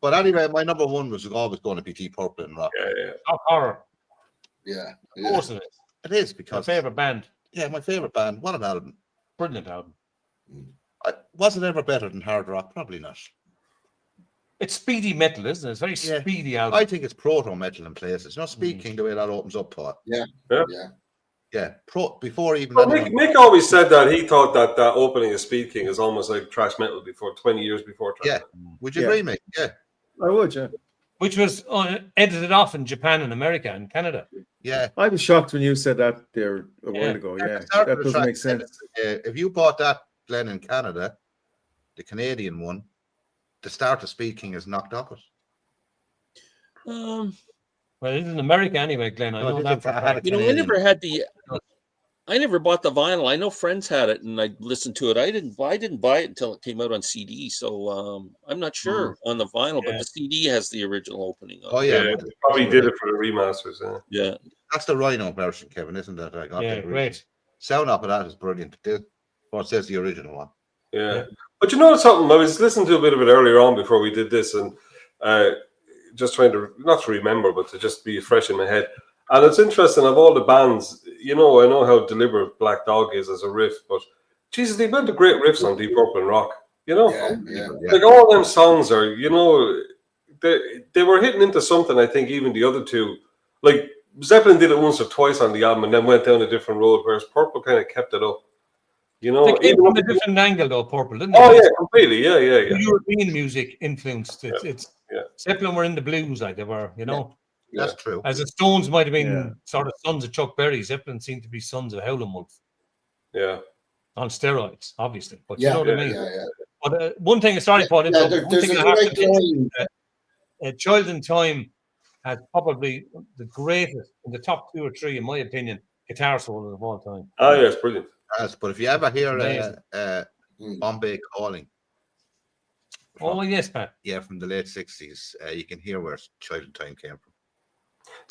Speaker 1: But anyway, my number 1 was always going to be Deep Purple and rock.
Speaker 5: Yeah.
Speaker 2: Top horror.
Speaker 6: Yeah.
Speaker 2: Of course it is.
Speaker 1: It is
Speaker 2: My
Speaker 1: because
Speaker 2: favorite band.
Speaker 1: yeah, my favorite band. What an album!
Speaker 2: Brilliant album.
Speaker 1: Was it ever better than hard rock? Probably not.
Speaker 2: It's speedy metal, isn't it? It's very
Speaker 1: Yeah.
Speaker 2: speedy album.
Speaker 1: I think it's proto metal in places. Not speaking the way that opens up, Paul.
Speaker 6: Yeah.
Speaker 1: Yeah, before even
Speaker 5: Well,
Speaker 1: anyone.
Speaker 5: Mick always said that he thought that opening of Speed King is almost like thrash metal before 20 years before thrash
Speaker 1: Yeah.
Speaker 5: metal.
Speaker 1: Would you
Speaker 3: Yeah.
Speaker 1: agree, mate? Yeah,
Speaker 3: I would, yeah.
Speaker 2: Which was edited off in Japan and America and Canada.
Speaker 1: yeah.
Speaker 3: I was shocked when you said that there a while
Speaker 2: Yeah.
Speaker 3: ago.
Speaker 1: At
Speaker 3: Yeah,
Speaker 1: the start
Speaker 3: that
Speaker 1: of the
Speaker 3: doesn't
Speaker 1: track,
Speaker 3: make sense.
Speaker 1: If you bought that Glen in Canada, the Canadian one, the start of Speed King is knocked off it.
Speaker 2: Well, it's in America anyway, Glenn. I
Speaker 1: No,
Speaker 2: know
Speaker 1: this
Speaker 2: that.
Speaker 1: is-
Speaker 2: For a
Speaker 1: I had
Speaker 2: fact.
Speaker 1: a
Speaker 4: You know, I
Speaker 1: Canadian.
Speaker 4: never had the. I never bought the vinyl. I know friends had it, and I listened to it. I didn't buy it until it came out on CD. So I'm not sure on the vinyl, but
Speaker 2: Yeah.
Speaker 4: the CD has the original opening.
Speaker 1: Oh
Speaker 4: On it.
Speaker 1: yeah,
Speaker 5: Yeah, they probably did it for the remasters.
Speaker 4: Yeah.
Speaker 1: That's the Rhino version, Kevin, isn't it? I got
Speaker 2: Yeah,
Speaker 1: that
Speaker 2: great.
Speaker 1: Sound up of that is brilliant. What says the original one?
Speaker 5: Yeah. But you know something? I was listening to a bit of it earlier on before we did this, and just trying to not to remember, but to just be fresh in my head. And it's interesting of all the bands. You know, I know how deliberate Black Dog is as a riff, but Jesus, they've had the great riffs on Deep Purple and Rock. You know,
Speaker 6: Yeah.
Speaker 5: like all them songs are. You know, they were hitting into something. I think even the other two, like Zeppelin, did it once or twice on the album and then went down a different road, whereas Purple kind of kept it up. You know,
Speaker 2: They came
Speaker 5: even
Speaker 2: from
Speaker 5: up-
Speaker 2: a different angle, though, Purple, didn't they?
Speaker 5: oh yeah, completely, yeah.
Speaker 2: European music influenced. It's
Speaker 5: Yeah.
Speaker 2: Zeppelin were in the blues, like they were, you know.
Speaker 1: That's true.
Speaker 2: As the Stones might have been
Speaker 3: Yeah.
Speaker 2: sort of sons of Chuck Berry, Zeppelin seemed to be sons of Howlin' Wolf
Speaker 5: Yeah.
Speaker 2: on steroids, obviously. But
Speaker 6: Yeah,
Speaker 2: you know what I mean.
Speaker 6: Yeah.
Speaker 2: But one thing, sorry, Paul,
Speaker 6: Yeah,
Speaker 2: one
Speaker 6: there's
Speaker 2: thing
Speaker 6: a
Speaker 2: I have
Speaker 6: great
Speaker 2: to mention,
Speaker 6: line.
Speaker 2: Child in Time has probably the greatest, in the top 2 or 3, in my opinion, guitar solo of all time.
Speaker 5: Oh yeah, it's brilliant.
Speaker 1: Yes, but if you ever hear
Speaker 2: Amazing.
Speaker 1: Bombay Calling,
Speaker 2: Oh yes, Pat.
Speaker 1: yeah, from the late 60s, you can hear where Child in Time came from.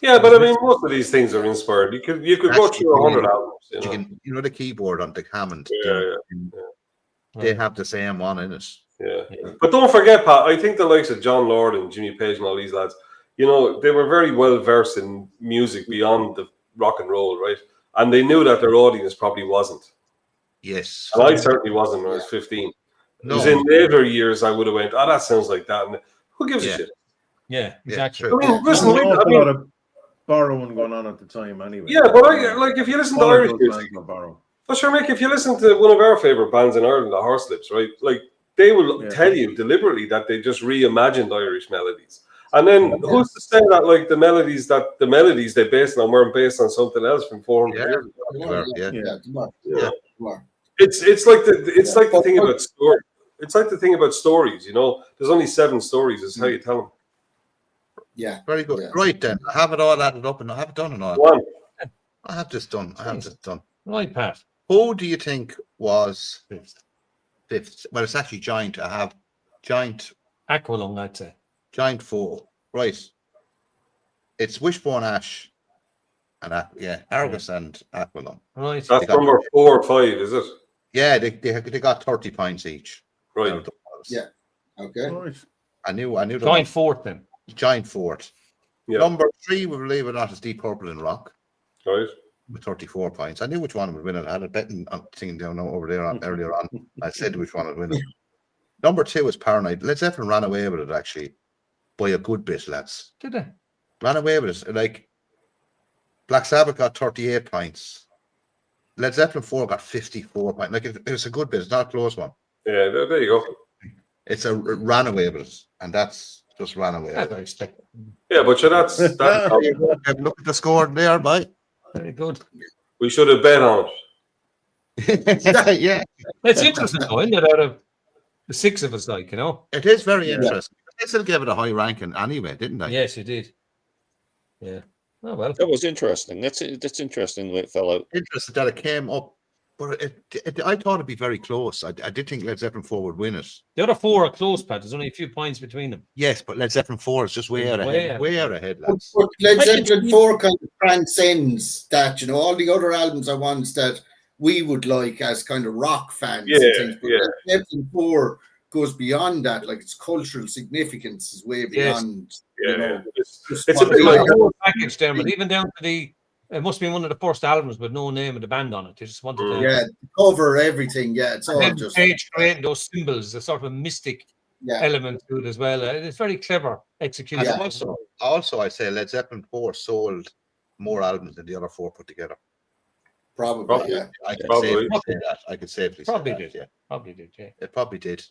Speaker 5: Yeah, but I mean, most of these things are inspired. You could go
Speaker 1: Actually,
Speaker 5: through 100 albums. You
Speaker 1: You
Speaker 5: know?
Speaker 1: can, you know, the keyboard on the Hammond,
Speaker 5: Yeah.
Speaker 1: they have the same one in it.
Speaker 5: Yeah. But don't forget, Pat, I think the likes of John Lord and Jimmy Page and all these lads, you know, they were very well versed in music beyond the rock and roll, right? And they knew that their audience probably wasn't.
Speaker 1: Yes.
Speaker 5: And I certainly wasn't when I was 15. It was
Speaker 1: No.
Speaker 5: in later years I would have went, oh, that sounds like that. And who gives
Speaker 1: Yeah.
Speaker 5: a shit?
Speaker 2: Yeah, exactly.
Speaker 1: true.
Speaker 5: I mean,
Speaker 3: There's
Speaker 5: listen,
Speaker 3: an
Speaker 5: I
Speaker 3: awful
Speaker 5: mean,
Speaker 3: lot of borrowing going on at the time, anyway.
Speaker 5: yeah, but like if you listen to
Speaker 3: All of
Speaker 5: Irish
Speaker 3: those
Speaker 5: music,
Speaker 3: bands were borrowed.
Speaker 5: but sure, Mick, if you listen to one of our favorite bands in Ireland, the Horselips, right? Like they will
Speaker 3: Yeah.
Speaker 5: tell you deliberately that they just reimagined Irish melodies. And then who's to say that like the melodies they based on weren't based on something else from 400
Speaker 1: Yeah.
Speaker 5: years ago?
Speaker 1: Yeah.
Speaker 5: It's like the
Speaker 6: But-
Speaker 5: thing about story. It's like the thing about stories, you know. There's only 7 stories, is how you tell them.
Speaker 6: Yeah.
Speaker 1: Very good.
Speaker 6: Yeah.
Speaker 1: Right then, I have it all added up and I have it done and all.
Speaker 5: One.
Speaker 1: I have this done. I have this done.
Speaker 2: Right, Pat.
Speaker 1: Who do you think was fifth? Well, it's actually Giant. I have Giant
Speaker 2: Aqualung, I'd say.
Speaker 1: 4. Right. It's Wishbone Ash and Argus and Aqualung.
Speaker 2: Right.
Speaker 5: That's number 4 or 5, is it?
Speaker 1: Yeah, they got 30 points each.
Speaker 5: Right.
Speaker 1: out of the balls.
Speaker 6: Yeah. Okay.
Speaker 3: Right.
Speaker 1: I knew the
Speaker 2: Joint 4th then.
Speaker 1: Giant 4th.
Speaker 5: Yeah.
Speaker 1: Number 3, we believe it or not, is Deep Purple and Rock
Speaker 5: Right.
Speaker 1: with 34 points. I knew which one would win it. I had a betting thing down over there earlier on. I said which one would win it. Number 2 is Paranoid. Led Zeppelin ran away with it actually by a good bit, lads.
Speaker 2: Did they?
Speaker 1: Ran away with it. Like Black Sabbath got 38 points. Led Zeppelin 4 got 54 points. Like it was a good bit. It's not a close one.
Speaker 5: Yeah, there you go.
Speaker 1: It's a ran away with it, and that's just ran away.
Speaker 2: That's expected.
Speaker 5: Yeah, but sure, that's
Speaker 1: Look at the score there, bye.
Speaker 2: Very good.
Speaker 5: we should have bet on it.
Speaker 1: Yeah,
Speaker 2: It's interesting though, isn't it? Out of the 6 of us, like, you know.
Speaker 1: it is very
Speaker 6: Yeah.
Speaker 1: interesting. They still gave it a high ranking anyway, didn't they?
Speaker 2: Yes, you did. Yeah. Oh well.
Speaker 4: That was interesting. That's interesting the way it fell out.
Speaker 1: Interested that it came up, but I thought it'd be very close. I did think Led Zeppelin 4 would win it.
Speaker 2: The other 4 are close, Pat. There's only a few points between them.
Speaker 1: Yes, but Led Zeppelin 4 is just way out ahead. Way out ahead, lads.
Speaker 6: But Led
Speaker 2: I think
Speaker 6: Zeppelin 4 kind of transcends that, you know, all the other albums are ones that we would like as kind of rock fans.
Speaker 5: Yeah,
Speaker 6: and things. But
Speaker 5: yeah.
Speaker 6: Led Zeppelin 4 goes beyond that. Like its cultural significance is way beyond.
Speaker 5: Yeah,
Speaker 6: you know,
Speaker 5: yeah. It's
Speaker 6: just
Speaker 5: a
Speaker 6: what
Speaker 5: bit
Speaker 6: it
Speaker 5: like
Speaker 6: is.
Speaker 2: The whole package there, but even down to the, it must be one of the first albums with no name of the band on it. They just wanted to
Speaker 6: Yeah, cover everything. Yeah, it's all
Speaker 2: and then
Speaker 6: just
Speaker 2: Page creating those symbols, a sort of mystic
Speaker 6: yeah.
Speaker 2: element to it as well. It's very clever executed.
Speaker 1: And
Speaker 6: Yeah.
Speaker 1: also, I say Led Zeppelin 4 sold more albums than the other 4 put together.
Speaker 6: Probably, yeah.
Speaker 1: I could
Speaker 5: Probably.
Speaker 1: safely say that. I could safely
Speaker 2: Probably
Speaker 1: say that.
Speaker 2: did.
Speaker 1: Yeah,
Speaker 2: Probably did, yeah.
Speaker 1: it probably did.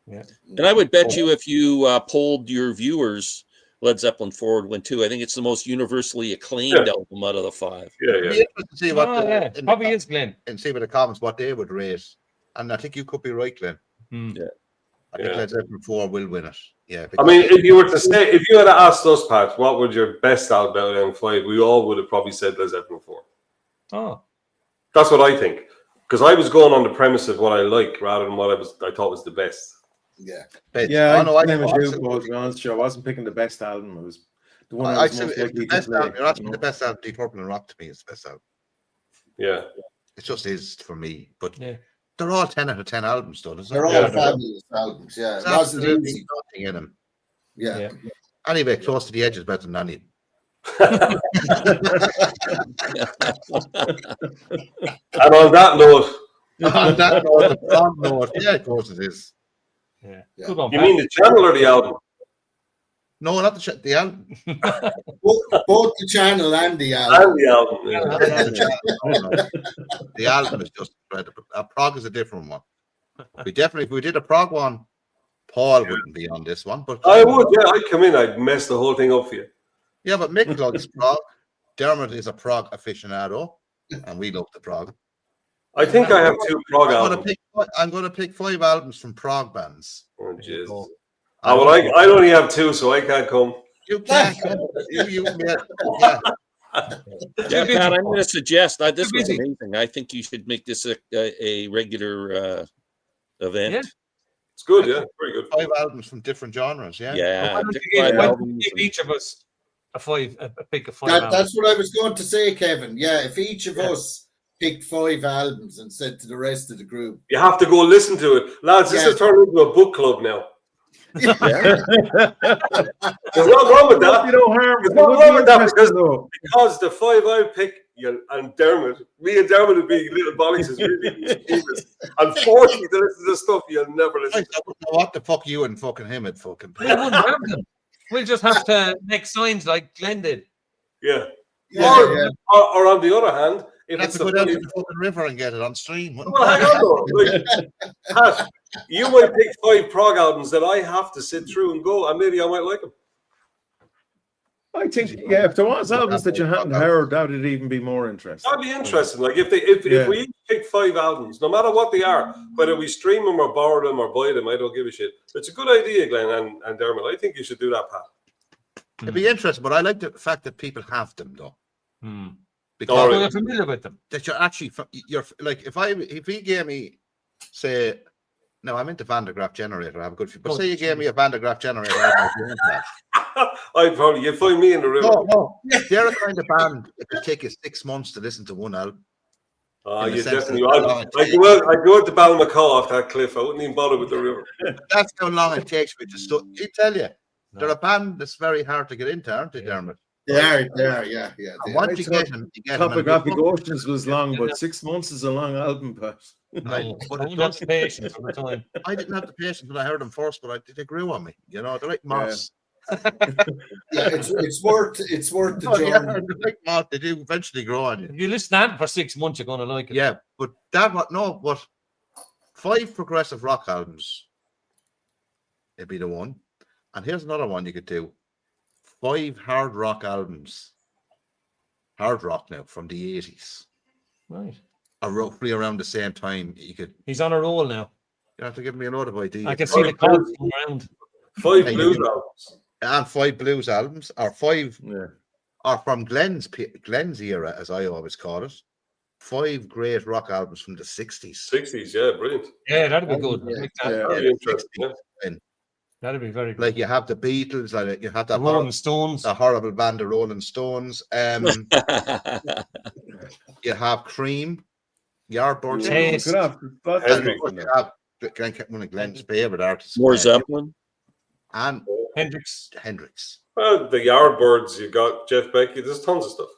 Speaker 4: And I would bet you if you polled your viewers, Led Zeppelin 4 would win too. I think it's the most universally acclaimed album out of the 5.
Speaker 5: Yeah,
Speaker 1: It'd
Speaker 5: yeah.
Speaker 1: be interesting to see what
Speaker 2: Oh, yeah. Probably is, Glenn.
Speaker 1: and see with the comments what they would rate. And I think you could be right, Glenn.
Speaker 2: Hmm.
Speaker 4: Yeah.
Speaker 1: I think
Speaker 5: Yeah.
Speaker 1: Led Zeppelin 4 will win it. Yeah.
Speaker 5: I
Speaker 1: because-
Speaker 5: mean, if you were to say, if you had asked us, Pat, what would your best album out of M5, we all would have probably said Led Zeppelin 4.
Speaker 2: Oh,
Speaker 5: That's what I think. Because I was going on the premise of what I like rather than what I thought was the best.
Speaker 6: Yeah.
Speaker 1: But-
Speaker 3: Yeah,
Speaker 1: oh, no,
Speaker 3: I was you,
Speaker 1: I-
Speaker 3: Paul, to be honest, Joe. I wasn't picking the best album. It was the one I
Speaker 1: I
Speaker 3: was
Speaker 1: said
Speaker 3: most
Speaker 1: it's
Speaker 3: likely
Speaker 1: the
Speaker 3: to
Speaker 1: best
Speaker 3: play.
Speaker 1: album. You're asking
Speaker 3: you
Speaker 1: the
Speaker 3: know.
Speaker 1: best album. Deep Purple and Rock to me is the best album.
Speaker 5: Yeah.
Speaker 1: It just is for me. But
Speaker 2: yeah.
Speaker 1: they're all 10 out of 10 albums, though. Isn't
Speaker 6: They're
Speaker 1: it?
Speaker 6: all
Speaker 5: Yeah.
Speaker 6: fabulous albums. Yeah,
Speaker 1: There's
Speaker 6: it wasn't
Speaker 1: absolutely
Speaker 6: easy.
Speaker 1: nothing in them.
Speaker 6: Yeah.
Speaker 2: Yeah.
Speaker 1: Anyway, Close to the Edge is better than any.
Speaker 5: And on that note,
Speaker 1: On that note, the wrong note. Yeah, of course it is.
Speaker 2: Yeah.
Speaker 6: Yeah.
Speaker 2: Good one,
Speaker 5: you
Speaker 2: Pat.
Speaker 5: mean the channel or the album?
Speaker 1: No, not the album.
Speaker 6: Both the channel and the album.
Speaker 5: And the album. Yeah.
Speaker 1: Not the channel. The album is just incredible. Prague is a different one. If we did a Prague one, Paul wouldn't be on this one. But
Speaker 5: I would, yeah. I'd come in, I'd mess the whole thing up for you.
Speaker 1: Yeah, but Mick loves Prague. Dermot is a Prague aficionado, and we love the Prague.
Speaker 5: I think I have 2 Prague albums.
Speaker 1: I'm going to pick 5 albums from Prague bands.
Speaker 5: Oh, jeez.
Speaker 2: Oh.
Speaker 5: Ah, well, I only have 2, so I can't come.
Speaker 1: You can't. Yeah.
Speaker 4: Yeah, Pat, I'm going to suggest this was
Speaker 2: busy.
Speaker 4: amazing. I think you should make this a regular event.
Speaker 2: Yeah.
Speaker 5: It's good, yeah. Very good.
Speaker 1: 5 albums from different genres. Yeah.
Speaker 4: Yeah,
Speaker 2: Why don't
Speaker 4: pick
Speaker 2: you
Speaker 4: 5
Speaker 2: give- why don't
Speaker 4: albums
Speaker 2: you give
Speaker 4: and-
Speaker 2: each of us a pick of 5
Speaker 6: That's
Speaker 2: albums.
Speaker 6: what I was going to say, Kevin. Yeah, if each of us picked 5 albums and said to the rest of the group,
Speaker 5: You have to go listen to it. Lads, this
Speaker 6: Yeah.
Speaker 5: has turned into a book club now.
Speaker 4: Yeah.
Speaker 5: There's nothing wrong with that.
Speaker 3: You know, harm.
Speaker 5: There's
Speaker 3: It
Speaker 5: nothing
Speaker 3: would
Speaker 5: wrong
Speaker 3: be
Speaker 5: with that
Speaker 3: interesting, though.
Speaker 5: Because the 5 I pick, and Dermot, me and Dermot would be little bollocks is really mischievous. And 40 to listen to stuff you'll never listen
Speaker 1: Right, so what the fuck you and fucking him at fucking.
Speaker 2: We wouldn't have them. We'll just have to make signs like Glenn did.
Speaker 5: Yeah.
Speaker 6: yeah,
Speaker 5: Or-
Speaker 6: yeah.
Speaker 5: Or on the other hand, if
Speaker 1: You'd have
Speaker 5: it's
Speaker 1: to
Speaker 5: the
Speaker 1: go down to
Speaker 5: funny,
Speaker 1: the fucking river and get it on stream. wouldn't
Speaker 5: well, hang
Speaker 1: you?
Speaker 5: on though. Like, Pat, you might pick 5 Prague albums that I have to sit through and go, and maybe I might like them.
Speaker 3: I think, yeah, if there was albums that you hadn't heard, that would even be more interesting.
Speaker 5: That'd be interesting. Like if
Speaker 3: Yeah.
Speaker 5: we each pick 5 albums, no matter what they are, whether we stream them or borrow them or buy them, I don't give a shit. It's a good idea, Glenn and Dermot. I think you should do that, Pat.
Speaker 1: It'd be interesting, but I like the fact that people have them though,
Speaker 2: Hmm.
Speaker 1: because
Speaker 5: All
Speaker 2: So
Speaker 5: right.
Speaker 2: you're familiar with them.
Speaker 1: that you're actually you're like if he gave me say. No, I'm into Van de Graaff generator. I have a good few. But
Speaker 2: Oh,
Speaker 1: say you gave me a Van de Graaff generator. I'd be into that.
Speaker 5: You'd find me in the river.
Speaker 1: No, they're a kind of band that could take you 6 months to listen to one album. In the
Speaker 5: You
Speaker 1: sense
Speaker 5: definitely.
Speaker 1: that
Speaker 5: I'd go out to Balmacaw off that cliff. I wouldn't even bother with the river.
Speaker 1: That's how long it takes me to. I tell you, they're
Speaker 2: No.
Speaker 1: a band that's very hard to get into, aren't they,
Speaker 2: Yeah.
Speaker 1: Dermot?
Speaker 6: They are, yeah. They
Speaker 1: And
Speaker 6: are.
Speaker 1: once you get them, you get them. in a big
Speaker 3: Topographic
Speaker 1: book.
Speaker 3: Oceans was long, but 6 months is a long album, Pat.
Speaker 1: Right,
Speaker 2: No,
Speaker 1: but
Speaker 2: I
Speaker 1: it
Speaker 2: wouldn't have
Speaker 1: does-
Speaker 2: the patience for the time.
Speaker 1: I didn't have the patience when I heard them first, but they grew on me. You know, they're like
Speaker 3: Yeah.
Speaker 1: moss.
Speaker 6: Yeah, it's worth the
Speaker 1: Oh, yeah,
Speaker 6: journey.
Speaker 1: they're like moss. They do eventually grow on you.
Speaker 2: If you listen to that for 6 months, you're going to like it.
Speaker 1: Yeah, but but 5 progressive rock albums, it'd be the one. And here's another one you could do: 5 hard rock albums, hard rock now from the 80s,
Speaker 2: Right.
Speaker 1: or roughly around the same time.
Speaker 2: He's on a roll now.
Speaker 1: You have to give me a lot of ideas.
Speaker 2: I can see the cards going around.
Speaker 5: 5
Speaker 1: Hey, you
Speaker 5: blues
Speaker 1: do-
Speaker 5: albums.
Speaker 1: And 5 blues albums, or 5,
Speaker 3: Yeah.
Speaker 1: or from Glenn's era, as I always call it. 5 great rock albums from the 60s.
Speaker 5: 60s, yeah, brilliant.
Speaker 2: Yeah, that'd be good.
Speaker 6: Yeah.
Speaker 2: Like that.
Speaker 3: Yeah.
Speaker 5: That'd be interesting. Yeah.
Speaker 2: That'd be very good.
Speaker 1: Like you have the Beatles, like you have
Speaker 2: The Rolling Stones.
Speaker 1: the horrible band, the Rolling Stones. You have Cream, Yardbirds.
Speaker 2: Taste.
Speaker 3: Could have, but
Speaker 5: Henry.
Speaker 1: And of course you have one of Glenn's favorite artists,
Speaker 4: More Zeppelin.
Speaker 1: and
Speaker 2: Hendrix.
Speaker 1: Hendrix.
Speaker 5: Well, the Yardbirds, you got Jeff Beck. There's tons of stuff.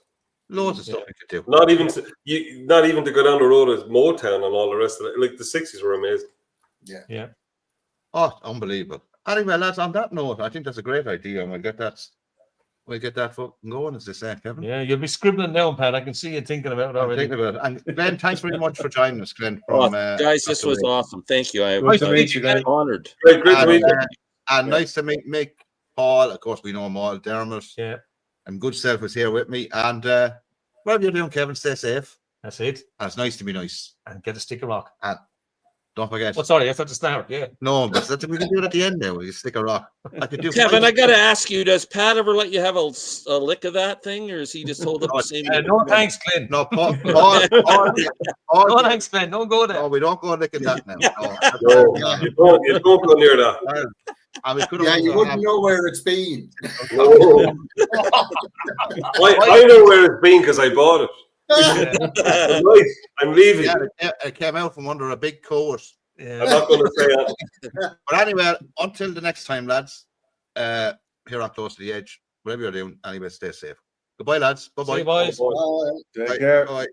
Speaker 1: Loads of stuff you could do.
Speaker 5: Not even to go down the road as Motown and all the rest of it. Like the 60s were amazing.
Speaker 2: Yeah.
Speaker 1: Oh, unbelievable. Anyway, lads, on that note, I think that's a great idea, and we'll get that fucking going, as they say, Kevin.
Speaker 2: Yeah, you'll be scribbling down, Pat. I can see you thinking about it
Speaker 1: I'm
Speaker 2: already.
Speaker 1: thinking about it. And Glenn, thanks very much for joining us, Glenn.
Speaker 4: Oh,
Speaker 1: From
Speaker 4: guys, this was
Speaker 1: Aqualung.
Speaker 4: awesome. Thank you.
Speaker 3: Good to meet you guys.
Speaker 4: Honored.
Speaker 5: Great to meet you.
Speaker 1: And nice to meet Mick, Paul. Of course, we know them all. Dermot.
Speaker 2: Yeah,
Speaker 1: And good self was here with me. And whatever you're doing, Kevin, stay safe.
Speaker 2: that's it.
Speaker 1: And it's nice to be nice.
Speaker 2: And get a stick of rock.
Speaker 1: Don't forget.
Speaker 2: Oh, sorry, I thought to start. Yeah.
Speaker 1: No, but we can do it at the end now. We stick a rock. I could do
Speaker 4: Kevin,
Speaker 1: 5
Speaker 4: I got to ask you, does Pat ever let you have a lick of that thing, or is he just hold up the same?
Speaker 2: No thanks, Glenn.
Speaker 1: No, Paul,
Speaker 2: No thanks, Glenn. Don't go there.
Speaker 1: no, we don't go licking that now.
Speaker 5: No, you don't go near that.
Speaker 1: And we could
Speaker 6: Yeah, you
Speaker 1: also
Speaker 6: wouldn't know where it's been.
Speaker 5: No. I know where it's been because I bought it. I'm nice. I'm leaving.
Speaker 1: Yeah, it came out from under a big coat.
Speaker 5: I'm
Speaker 2: Yeah.
Speaker 5: not going to say that.
Speaker 1: But anyway, until the next time, lads, here on Close to the Edge, whatever you're doing, anyway, stay safe. Goodbye, lads.
Speaker 2: See
Speaker 1: Bye-bye.
Speaker 2: you, boys.
Speaker 6: Uh,
Speaker 3: Take care.
Speaker 1: Bye.